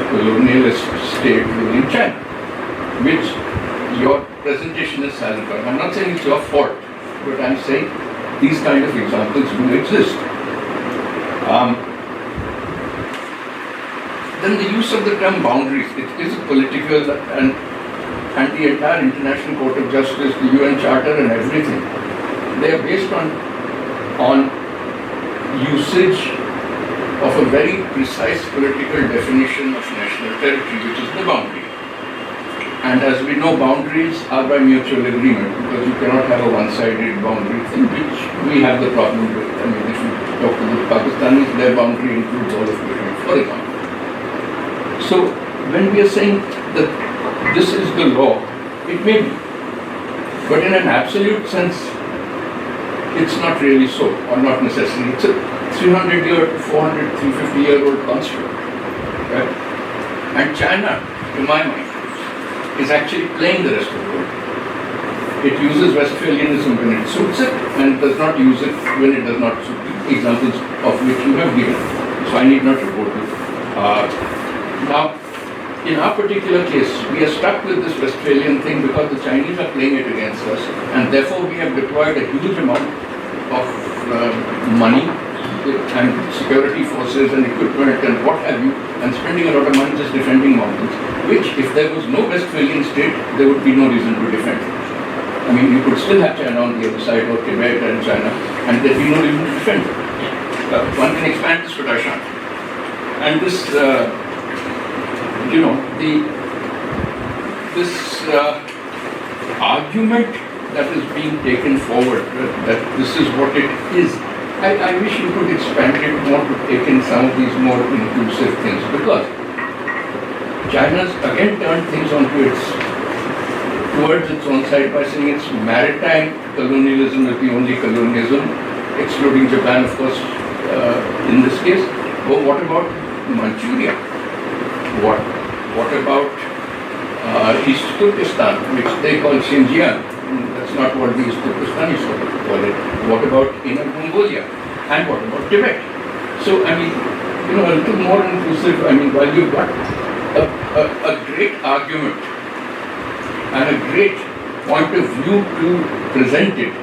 colonialist state within China, which your presentation is silent on? I'm not saying it's your fault, but I'm saying these kind of examples do exist. Then the use of the term boundaries, it is a political and the entire International Court of Justice, the UN Charter and everything, they are based on usage of a very precise political definition of national territory, which is the boundary. And as we know, boundaries are by mutual agreement, because you cannot have a one-sided boundary thing, which we have the problem with. I mean, if you talk to the Pakistanis, their boundary includes all of Kashmir, for example. So when we are saying that this is the law, it may be, but in an absolute sense, it's not really so, or not necessarily. It's a 300-year, 400, 350-year-old construct. Right? And China, to my mind, is actually playing the rest of the world. It uses Westphalianism when it suits it, and it does not use it when it does not suit it. Examples of which you have given. So I need not report it. Now, in our particular case, we are stuck with this Westphalian thing because the Chinese are playing it against us, and therefore we have deployed a huge amount of money and security forces and equipment and what have you, and spending a lot of money just defending mountains, which if there was no Westphalian state, there would be no reason to defend. I mean, you could still have China on the other side, or Tibet and China, and there'd be no reason to defend. One can expand this to Dashan. And this, this argument that is being taken forward, that this is what it is, I wish you could expand it more to take in some of these more inclusive things, because China's again turned things towards its own side by saying it's maritime colonialism is the only colonialism, excluding Japan, of course, in this case. But what about Manchuria? What about East Turkestan, which they call Xinjiang? That's not what the East Turkestanis call it. What about Inner Mongolia? And what about Tibet? So, I mean, a little more inclusive. I mean, while you've got a great argument and a great point of view to present it,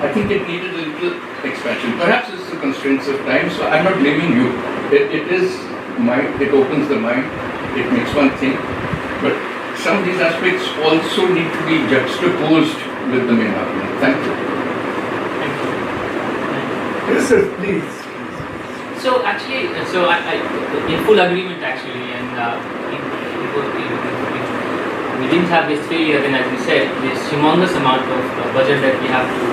I think it needed a little expansion. Perhaps it's the constraints of time, so I'm not blaming you. It opens the mind, it makes one think, but some of these aspects also need to be juxtaposed with the main argument. Thank you. Yes, sir, please. So actually, I in full agreement actually, and we didn't have Westphalia, then as we said, this humongous amount of budget that we have to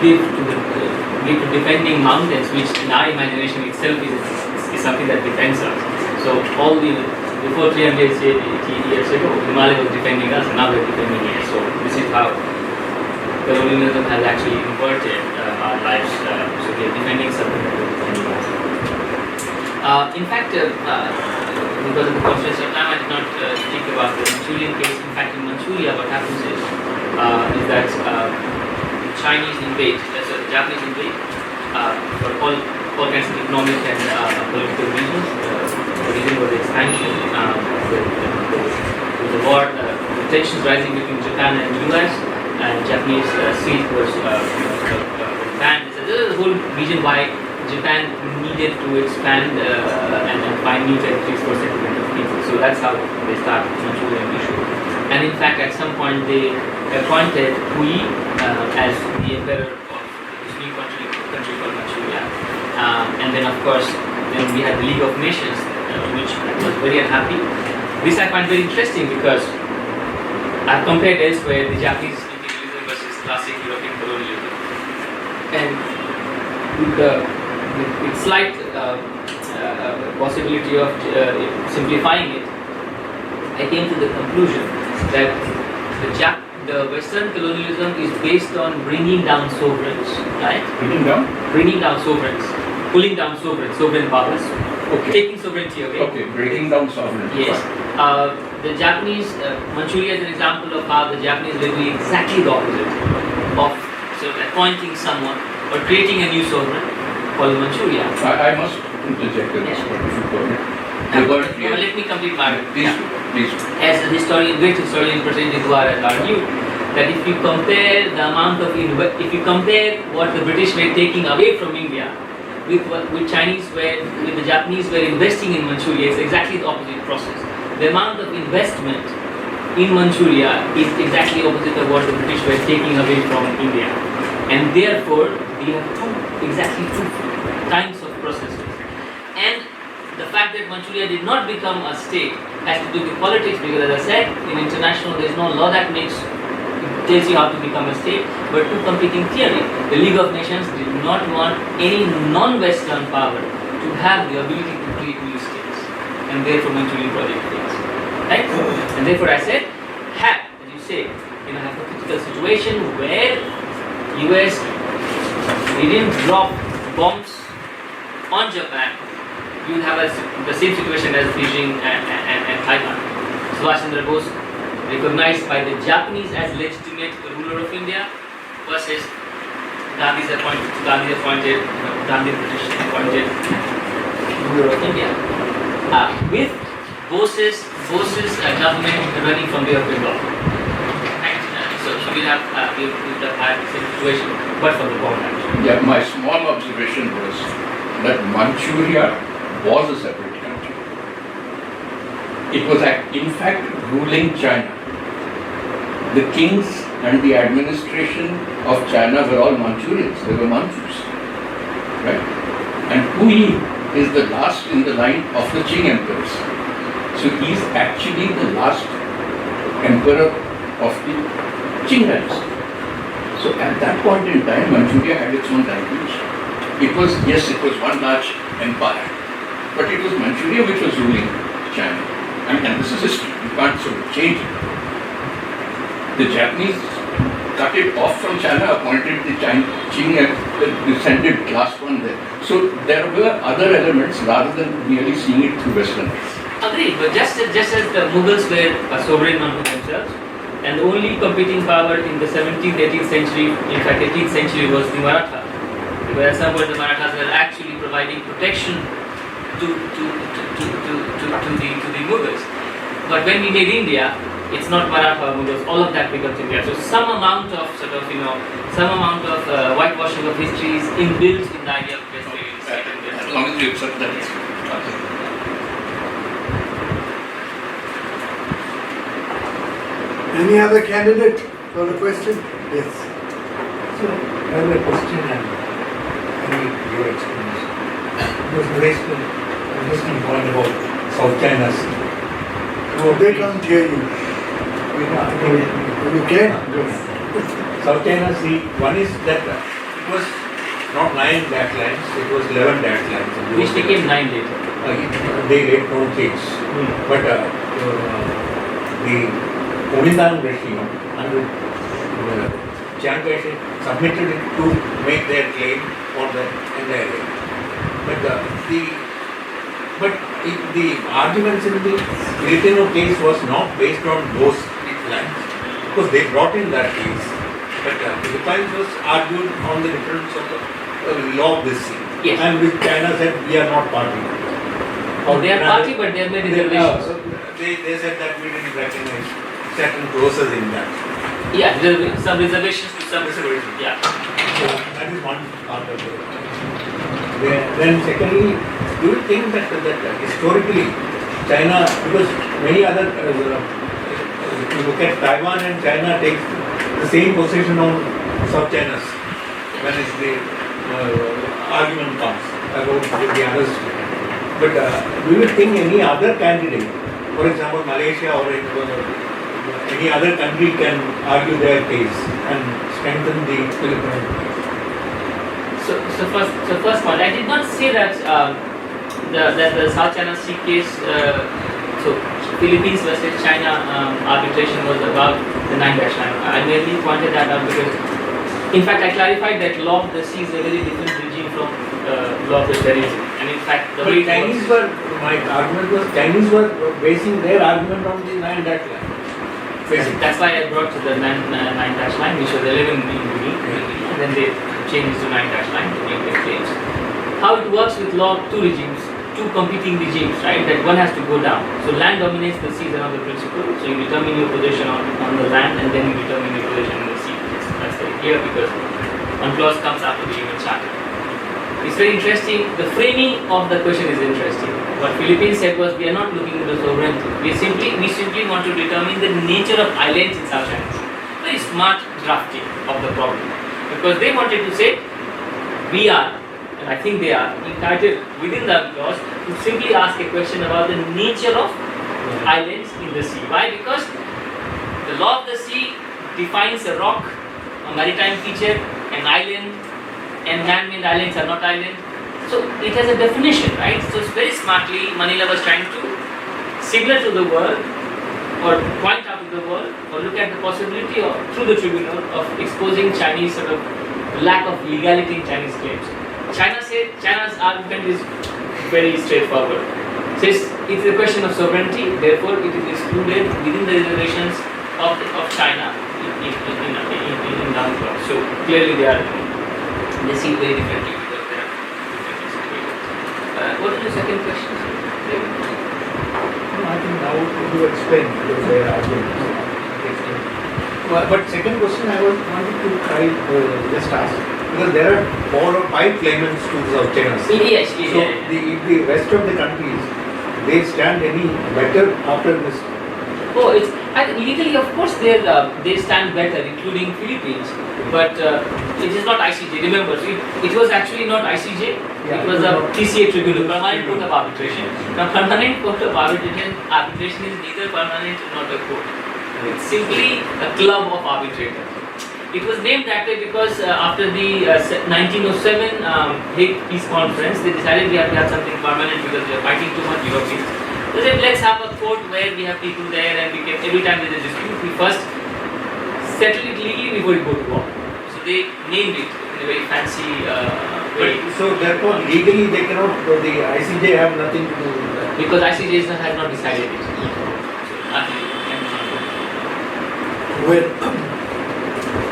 give to defending mountains, which in our imagination itself is something that defends us. So before 300 years ago, Himalaya was defending us, and now we're defending it. So this is how colonialism has actually inverted our lives. So we're defending something that is defending us. In fact, because of the constraints of time, I did not speak about the Manchurian case. In fact, in Manchuria, what happens is that Chinese invade, so the Japanese invade for all kinds of economic and political reasons. The reason was the expansion. There was a war, the tensions rising between Japan and the US, and Japanese seed was banned. So this is the whole reason why Japan needed to expand and find new territories for settlement of people. So that's how they started the Manchurian issue. And in fact, at some point, they appointed Hui as the emperor of this new country called Manchuria. And then, of course, then we had the League of Nations, which was very unhappy. This I find very interesting because I've compared elsewhere the Japanese imperialism versus classic European colonialism. And with slight possibility of simplifying it, I came to the conclusion that the Western colonialism is based on bringing down sovereigns, right? Bringing down sovereigns, pulling down sovereign powers, taking sovereignty away. Okay, breaking down sovereignty. Yes. The Japanese, Manchuria is an example of how the Japanese were doing exactly the opposite of appointing someone or creating a new sovereign called Manchuria. I must interject at this point if you permit. Let me complete my Please. As a great historian Prasenjit Dwar has argued, that if you compare the amount of if you compare what the British were taking away from India with the Japanese were investing in Manchuria, it's exactly the opposite process. The amount of investment in Manchuria is exactly opposite of what the British were taking away from India, and therefore we have exactly two kinds of processes. And the fact that Manchuria did not become a state has to do with politics, because as I said, in international there is no law that tells you how to become a state, but two competing theories. The League of Nations did not want any non-Western power to have the ability to create new states, and therefore Manchurian project fails. Right? And therefore I said, as you say, in a hypothetical situation where US didn't drop bombs on Japan, you will have the same situation as Beijing and Taiwan. Subhash Chandra Bose recognized by the Japanese as legitimate ruler of India versus Gandhi British appointed Europe. India. With Bose's government running from Bay of Bengal. Right? So we'll have had the same situation, but for the government. Yeah, my small observation was that Manchuria was a separate country. It was in fact ruling China. The kings and the administration of China were all Manchurians, they were Manchus. Right? And Puyi is the last in the line of the Qing emperors. So he is actually the last emperor of the Qing dynasty. So at that point in time, Manchuria had its own language. It was one large empire, but it was Manchuria which was ruling China. And this is history, you can't sort of change it. The Japanese cut it off from China, appointed the Qing and descended last one there. So there were other elements rather than merely seeing it through Western eyes. Agreed, but just as the Mughals were sovereign unto themselves, and the only competing power in the 17th, 18th century, in fact 18th century, was the Maratha. Because at some point the Marathas were actually providing protection to the Mughals. But when we made India, it's not Maratha or Mughals, all of that becomes India. So some amount of whitewashing of history is inbuilt in the idea of West Indian state. As long as you accept that, it's okay. Any other candidate for a question? Yes. So, I have a question and I need your explanation. It was raised an interesting point about South China Sea. They can't hear you. You can? South China Sea, one is that it was not 9 dash lines, it was 11 dash lines. Which became 9 later. They don't change. But the Kuomintang regime under Chiang Kai-shek submitted it to make their claim on the entire area. But the arguments in the Filipino case was not based on those lines, because they brought in that case. But the Philippines was argued on the difference of the law of the sea. Yes. And which China said we are not party. Or they are party, but they have made reservations. They said that we didn't recognize certain clauses in that. Yeah, some reservations to some Reservations. Yeah. So that is one part of it. Then secondly, do you think that historically China, because many other, if you look at Taiwan and China takes the same position on South China Sea when the argument comes about the others. But do you think any other candidate, for example Malaysia or any other country, can argue their case and strengthen the Philippine case? So first point, I did not say that the South China Sea case, so Philippines versus China arbitration was about the 9 dash line. I merely pointed that out because, in fact, I clarified that law of the sea is a very different regime from law of the terrorism. And in fact, the way Chinese were, my argument was, Chinese were basing their argument on the 9 dash line. That's why I brought to the 9 dash line, which was 11 in Uni, and then they changed to 9 dash line to make their claims. How it works with law of two competing regimes, right? That one has to go down. So land dominates the sea is another principle. So you determine your position on the land, and then you determine your position in the sea. That's very clear because one clause comes after the human charter. It's very interesting. The framing of the question is interesting. What Philippines said was, we are not looking into sovereignty. We simply want to determine the nature of islands in South China Sea. Very smart drafting of the problem, because they wanted to say we are, and I think they are entitled within the clause to simply ask a question about the nature of islands in the sea. Why? Because the law of the sea defines a rock, a maritime feature, an island, and man-made islands are not islands. So it has a definition, right? So very smartly, Manila was trying to signal to the world, or point out to the world, or look at the possibility of, through the tribunal, of exposing Chinese sort of lack of legality in Chinese claims. China's argument is very straightforward. Says it's a question of sovereignty, therefore it is excluded within the reservations of China in down clause. So clearly they see it very differently because they are differently situated. What is the second question? I think now you explain because they are arguments. But second question I was wanted to try just ask because there are 4 or 5 claimants to the South China Sea. Yes, So yes. the rest of the countries, they stand any better after this? Oh, it's and legally, of course, they stand better, including Philippines. But it is not ICJ. Remember, it was actually not ICJ. Yeah, it was a PCA tribunal, Permanent Court of Arbitration. Now, Permanent Court of Arbitration is neither permanent nor a court. It's simply a club of arbitrators. It was named that way because after the 1907 Hague Peace Conference, they decided we have to have something permanent because we are fighting too much Europeans. They said, let's have a court where we have people there and we can, every time there's a dispute, we first settle it legally before we go to war. So they named it in a very fancy way. So therefore legally they cannot, the ICJ have nothing to do with that. Because ICJ has not decided it. Well,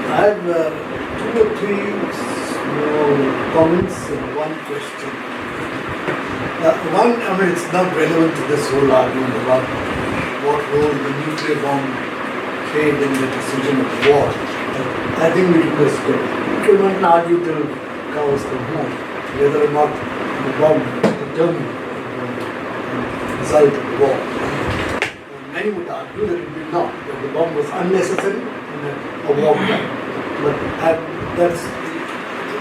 I have 2 or 3 small comments and 1 question. One, I mean, it's not relevant to this whole argument about what role the nuclear bomb played in the decision of war. I think we can not argue till cows come home whether or not the bomb determined the result of the war. Many would argue that it did not, that the bomb was unnecessary and a war crime. But that's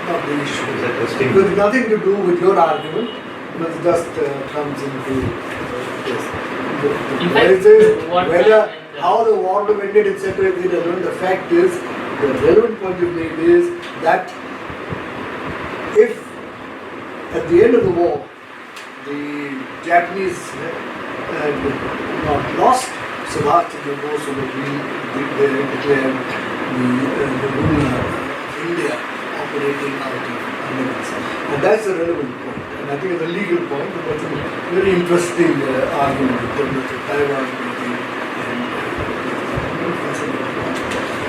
not the issue. It has nothing to do with your argument, but it just comes into this. In fact, Whether how the war ended, etc. is irrelevant. The fact is, the relevant point you made is that if at the end of the war, the Japanese had not lost, so Subhash Chandra Bose would have declared the rule of India operating out of America. And that's a relevant point. And I think it's a legal point, but it's a very interesting argument in terms of the Taiwan Treaty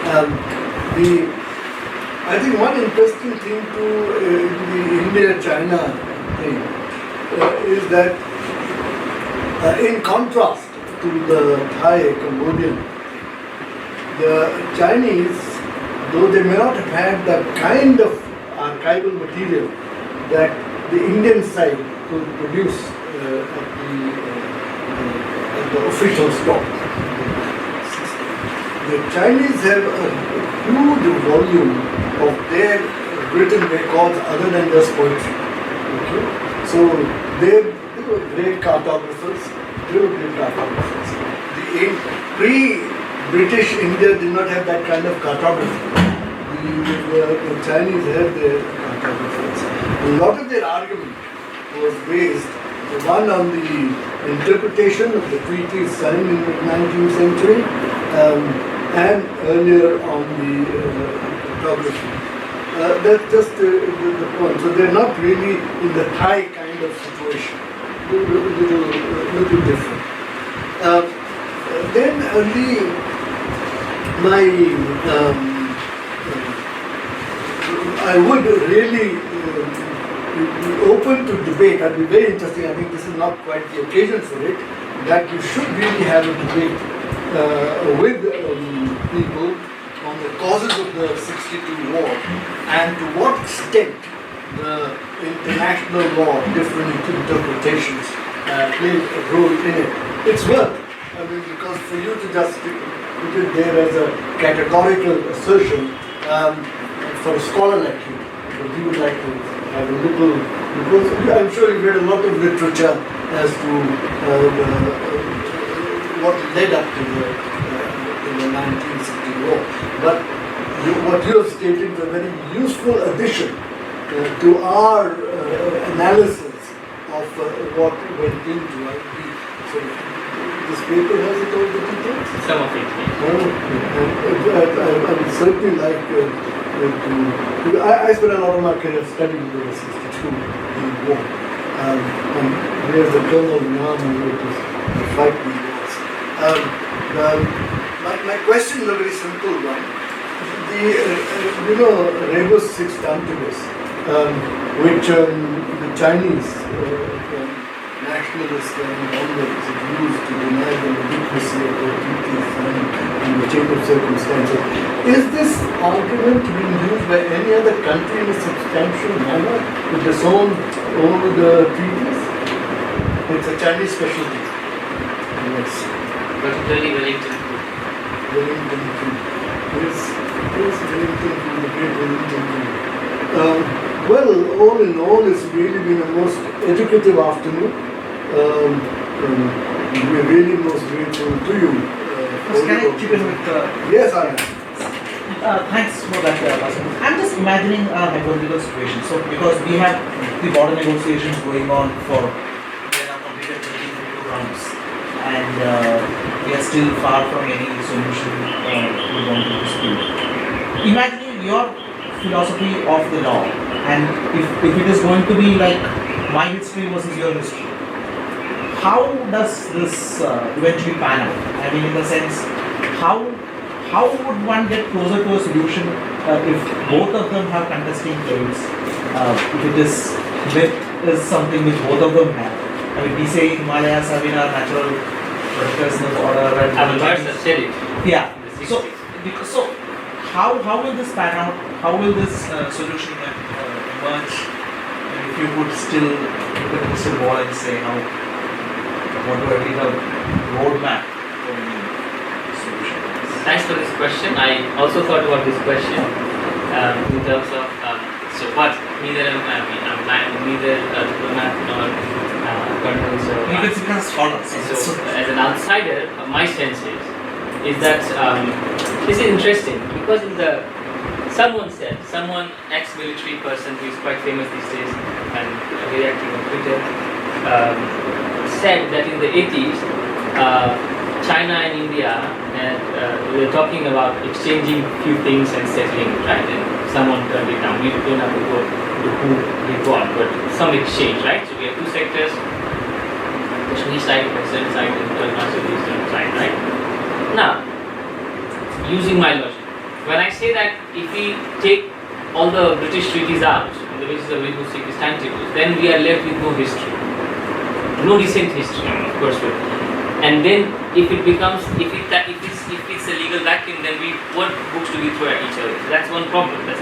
and I think one interesting thing to the India-China thing is that in contrast to the Thai-Cambodian, the Chinese, though they may not have had the kind of archival material that the Indian side could produce at the official stock, the Chinese have a huge volume of their written records other than just poetry. Okay? So they were great cartographers. The pre-British India did not have that kind of cartography. The Chinese had their cartographers. A lot of their argument was based, one, on the interpretation of the treaties signed in the 19th century and earlier on the cartography. That's just the point. So they're not really in the Thai kind of situation. Little different. Then I would really be open to debate. I'd be very interesting. I think this is not quite the occasion for it. That you should really have a debate with people on the causes of the '62 war and to what extent the international law, different interpretations, played a role in it. It's worth, I mean, because for you to just put it there as a categorical assertion, for a scholar like you, but you would like to have a little, because I'm sure you've read a lot of literature as to what led up to the 1960 war. But what you have stated is a very useful addition to our analysis of what went into it. So this paper has it all the details? Some of it. I would certainly like to. I spent a lot of my career studying the '62 war. And here's the Colonel Nam who wrote the fight wars. My question is a very simple one. The rebus six tantivus. which the Chinese nationalists and governments have used to deny the legitimacy of their treaties and the change of circumstances. Is this argument being used by any other country in a substantial manner with its own treaties? It's a Chinese specialty. Yes. Particularly Wellington. Wellington Treaty. Yes, Wellington Treaty, the great Wellington Treaty. Well, all in all, it's really been a most educative afternoon. We're really most grateful to you. Can I chip in with Yes, I am. thanks for that, Basim. I'm just imagining a hypothetical situation. So, because we have the border negotiations going on for they are completed 22 rounds, and we are still far from any solution we want to dispute. Imagining your philosophy of the law, and if it is going to be like my history versus your history, how does this eventually pan out? I mean, in the sense, how would one get closer to a solution if both of them have contesting claims? If it is something which both of them have. I mean, we say Himalayas have been our natural protectors in the border. I've said it. Yeah. So how will this pan out? How will this solution emerge? And if you could still look at the crystal ball and say what would be the roadmap for any solution? Thanks for this question. I also thought about this question in terms of neither neither diplomat nor colonels or Even as scholars. so as an outsider, my sense is that this is interesting because someone ex-military person who is quite famous these days and very active on Twitter said that in the 80s China and India were talking about exchanging few things and settling it, right? And someone turned it down. We don't have to go to who we got, but some exchange, right? So we have two sectors, Kashmir side, Western side, and Contrarily Eastern side, right? Now, using my logic, when I say that if we take all the British treaties out on the basis of linguistic timetables, then we are left with no history, no recent history, of course. And then if it's a legal vacuum, then what books do we throw at each other? So that's one problem. That's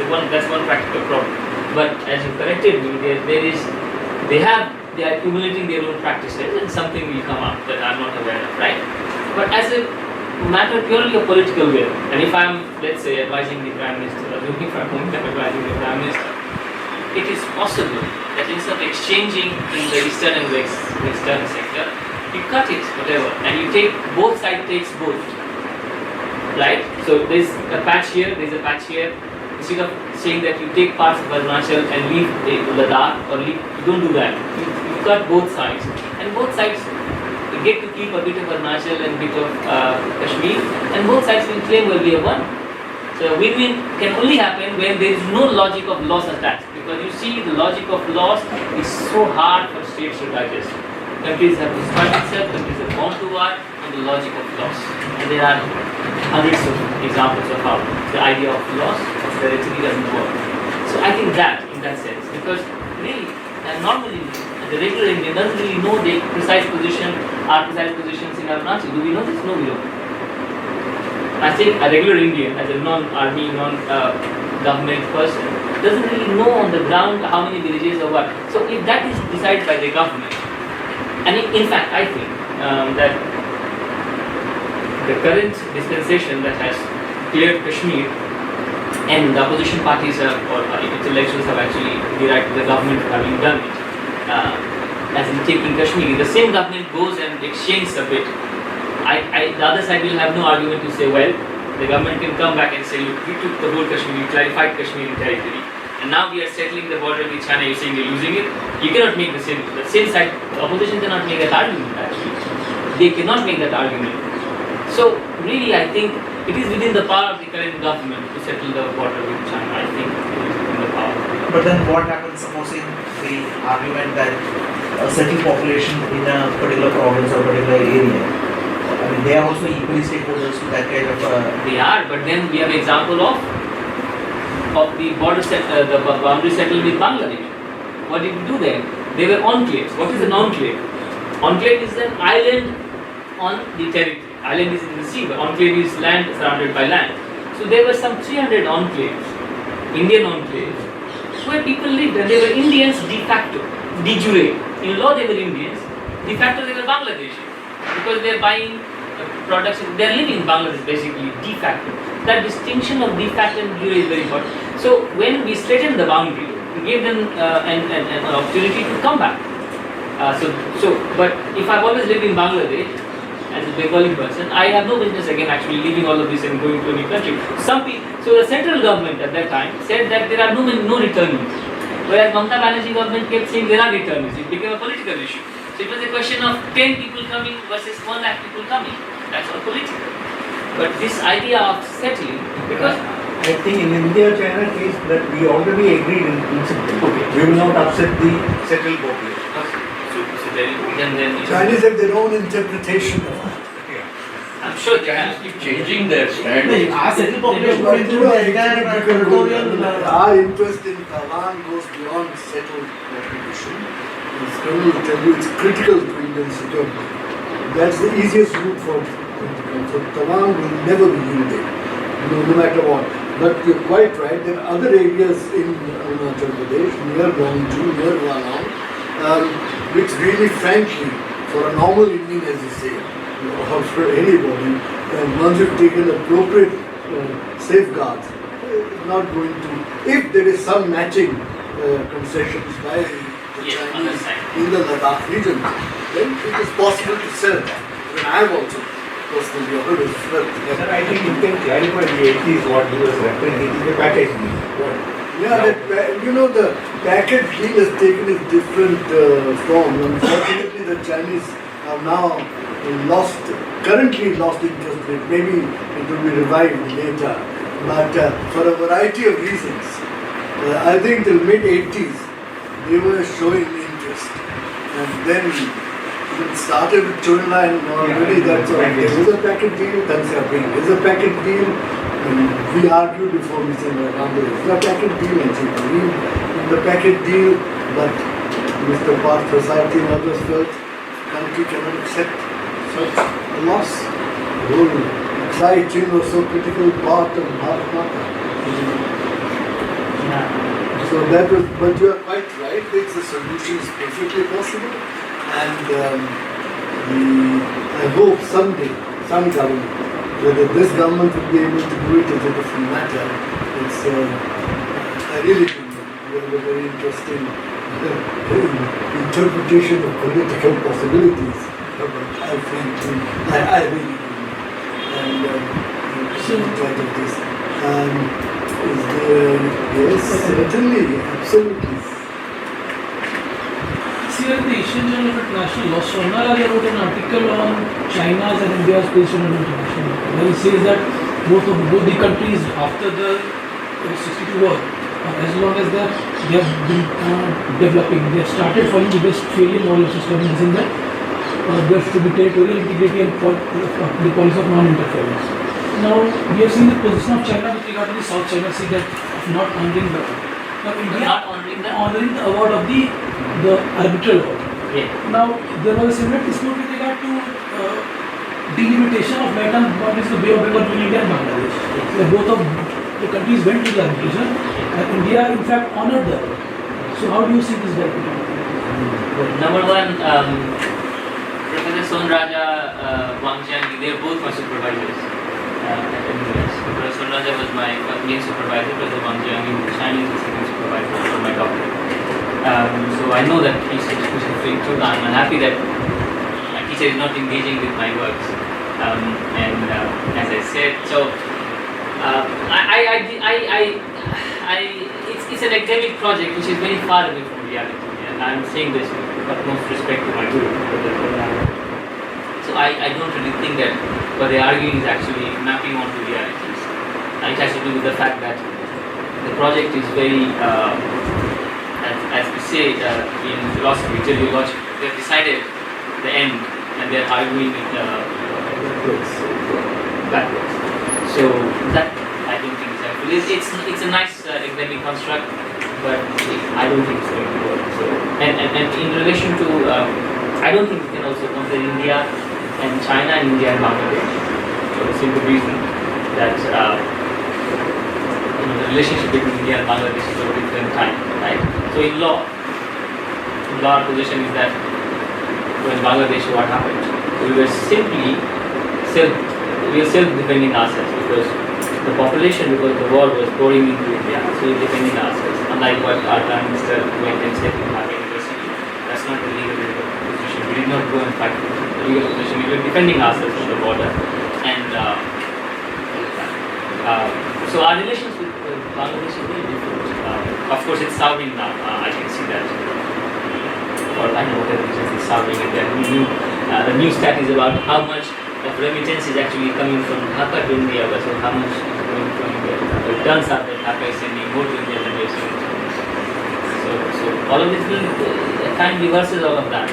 one practical problem. But as you corrected me, they are accumulating their own practices, and something will come up that I'm not aware of, right? But as a matter purely of political will, and if I'm, let's say, advising the Prime Minister, or looking for a moment of advising the Prime Minister, it is possible that instead of exchanging in the eastern and western sector, you cut it, whatever, and you take both sides takes both, right? So there's a patch here, there's a patch here. Instead of saying that you take parts of Arunachal and leave Ladakh, or you don't do that. You cut both sides, and both sides get to keep a bit of Arunachal and a bit of Kashmir, and both sides will claim well we have won. So win-win can only happen when there is no logic of loss attached, because you see the logic of loss is so hard for states to digest. Countries have destroyed itself, countries have gone to war on the logic of loss. And there are hundreds of examples of how the idea of loss of territory doesn't work. So I think that, in that sense, because really, normally, the regular Indian doesn't really know the precise positions in Arunachal. Do we know this? No, we don't. I think a regular Indian, as a non-army, non-government person, doesn't really know on the ground how many villages or what. So if that is decided by the government, and in fact, I think that the current dispensation that has cleared Kashmir, and the opposition parties or intellectuals have actually derived the government for having done it, as in taking Kashmir, the same government goes and exchanges a bit. The other side will have no argument to say, well, the government can come back and say, look, we took the whole Kashmir, we clarified Kashmiri territory, and now we are settling the border with China, you're saying you're losing it. You cannot make the same side, the opposition cannot make that argument actually. They cannot make that argument. So really I think it is within the power of the current government to settle the border with China. I think it is within the power. But then what happens supposing the argument that a settled population in a particular province or particular area, I mean, they are also equally stakeholders to that kind of... They are, but then we have example of of the the boundary settled with Bangladesh. What did we do then? They were enclaves. What is an enclave? Enclave is an island on the territory. Island is in the sea, but enclave is land surrounded by land. So there were some 300 enclaves, Indian enclaves, where people lived, and they were Indians de facto, de jure. In law they were Indians, de facto they were Bangladeshi, because they are buying products, they are living in Bangladesh basically, de facto. That distinction of de facto and de jure is very important. So when we straightened the boundary, we gave them an opportunity to come back. But if I've always lived in Bangladesh, as a Bengali person, I have no business again actually leaving all of this and going to a new country. So the central government at that time said that there are no returnees, whereas Mamata Banerjee government kept saying there are returnees. It became a political issue. So it was a question of 10 people coming versus 1 lakh people coming. That's all political. But this idea of settling, because I think in India-China case that we already agreed in principle. Okay. We will not upset the settled population. then Chinese have their own interpretation of it. I'm sure they Chinese have. keep changing their No, standards. our settled population But will include the entire territorial. our interest in Taiwan goes beyond settled population. It's going to tell you it's critical to Indian security. That's the easiest route for them. So Taiwan will never be yielding, no matter what. But you're quite right, there are other areas in Arunachal Pradesh, near Gwangju, near Wanao, which really frankly, for a normal Indian as you say, or for anybody, once you've taken appropriate safeguards, it's not going to, if there is some matching concessions by the Yes, on the Chinese side. in the Ladakh region, then it is possible to sell that. Even I have also personally always felt that. Sir, I think you can clarify the 80s what he was referring. It is the package deal. Yeah, the packet deal has taken a different form. Unfortunately, the Chinese have now currently lost interest rate. Maybe it will be revived later. But for a variety of reasons, I think till mid-80s, they were showing interest. And then it started with Chulna and already that's all. There is a packet deal, that's happening. There is a packet deal. And we argued before we said, there is a packet deal and she believed in the packet deal, but Mr. Parth Society and others felt the country cannot accept such a loss. The whole Sai Chin was so critical part of Bharat Mata. So that was, but you are quite right, it's a solution is perfectly possible. And I hope someday, some government, whether this government will be able to do it is a different matter. It's, I really think we have a very interesting interpretation of political possibilities. I frankly, I really do. And in charge of this. Is there, yes, certainly, absolutely. Here in the Asian Journal of International Law, Contrarily wrote an article on China's and India's position on international law. Where he says that both the countries after the 62 war, as long as they have been developing, they have started following the Westphalian moral system in the sense that there should be territorial integrity and the policy of non-interference. Now, we have seen the position of China with regard to the South China Sea that of not honoring the award. Now, India Not honoring the award of the arbitral award. Yeah. Now, there was a similar dispute with regard to delimitation of maritime boundaries of the Bay of Bengal between India and Bangladesh. Where both of the countries went to the arbitration and India, in fact, honored the award. So, how do you see this dichotomy? Number one, Professor Sonraja, Wang Jiang, they are both my supervisors at NUS. Professor Sonraja was my main supervisor, Professor Wang Jiang, Chinese second supervisor for my doctorate. So I know that he's extremely too. I'm happy that my teacher is not engaging with my works. As I said, so it's an academic project which is very far away from reality, and I'm saying this with utmost respect to my guru. So I don't really think that what they're arguing is actually mapping onto realities. It has to do with the fact that the project is very, as we say in philosophy, teleological. They've decided the end and they're arguing it backwards. So that I don't think is It's a nice academic construct, but I don't think it's going to work. So, and in relation to, I don't think we can also compare India and China and India and Bangladesh for the simple reason that the relationship between India and Bangladesh is of a different kind, right? So in law, our position is that when Bangladesh, what happened? We were self-defending ourselves because the population, because the war was pouring into India, so we were defending ourselves. Unlike what our Prime Minister went and said in Dhaka University, that's not the legal position. We did not go and fight the legal position. We were defending ourselves on the border, and so our relations with Bangladesh is very different. Of course, it's souring now. I can see that. Or I know whatever reasons it's souring, and the new stat is about how much of remittance is actually coming from Dhaka to India, but so how much is going from India to Dhaka. It turns out that Dhaka is sending more to India than we are sending to India. So all of this being kind reverses all of that.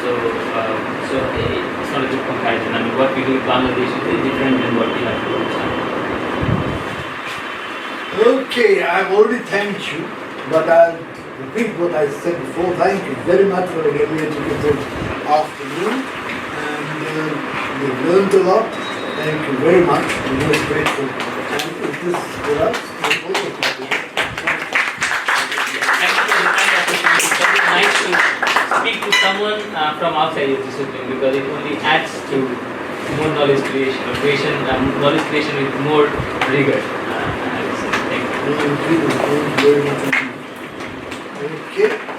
So it's not a good comparison. I mean, what we do in Bangladesh is very different than what we have to do in China. Okay, I've already thanked you, but I'll repeat what I said before. Thank you very much for a very educated afternoon, and we've learned a lot. Thank you very much. I'm most grateful. And if this for us, we'll also continue. Thank you for the kind opportunity. It's very nice to speak to someone from outside your discipline because it only adds to more knowledge creation, knowledge creation with more rigor. I would say. Thank you. Thank you very much indeed. Okay.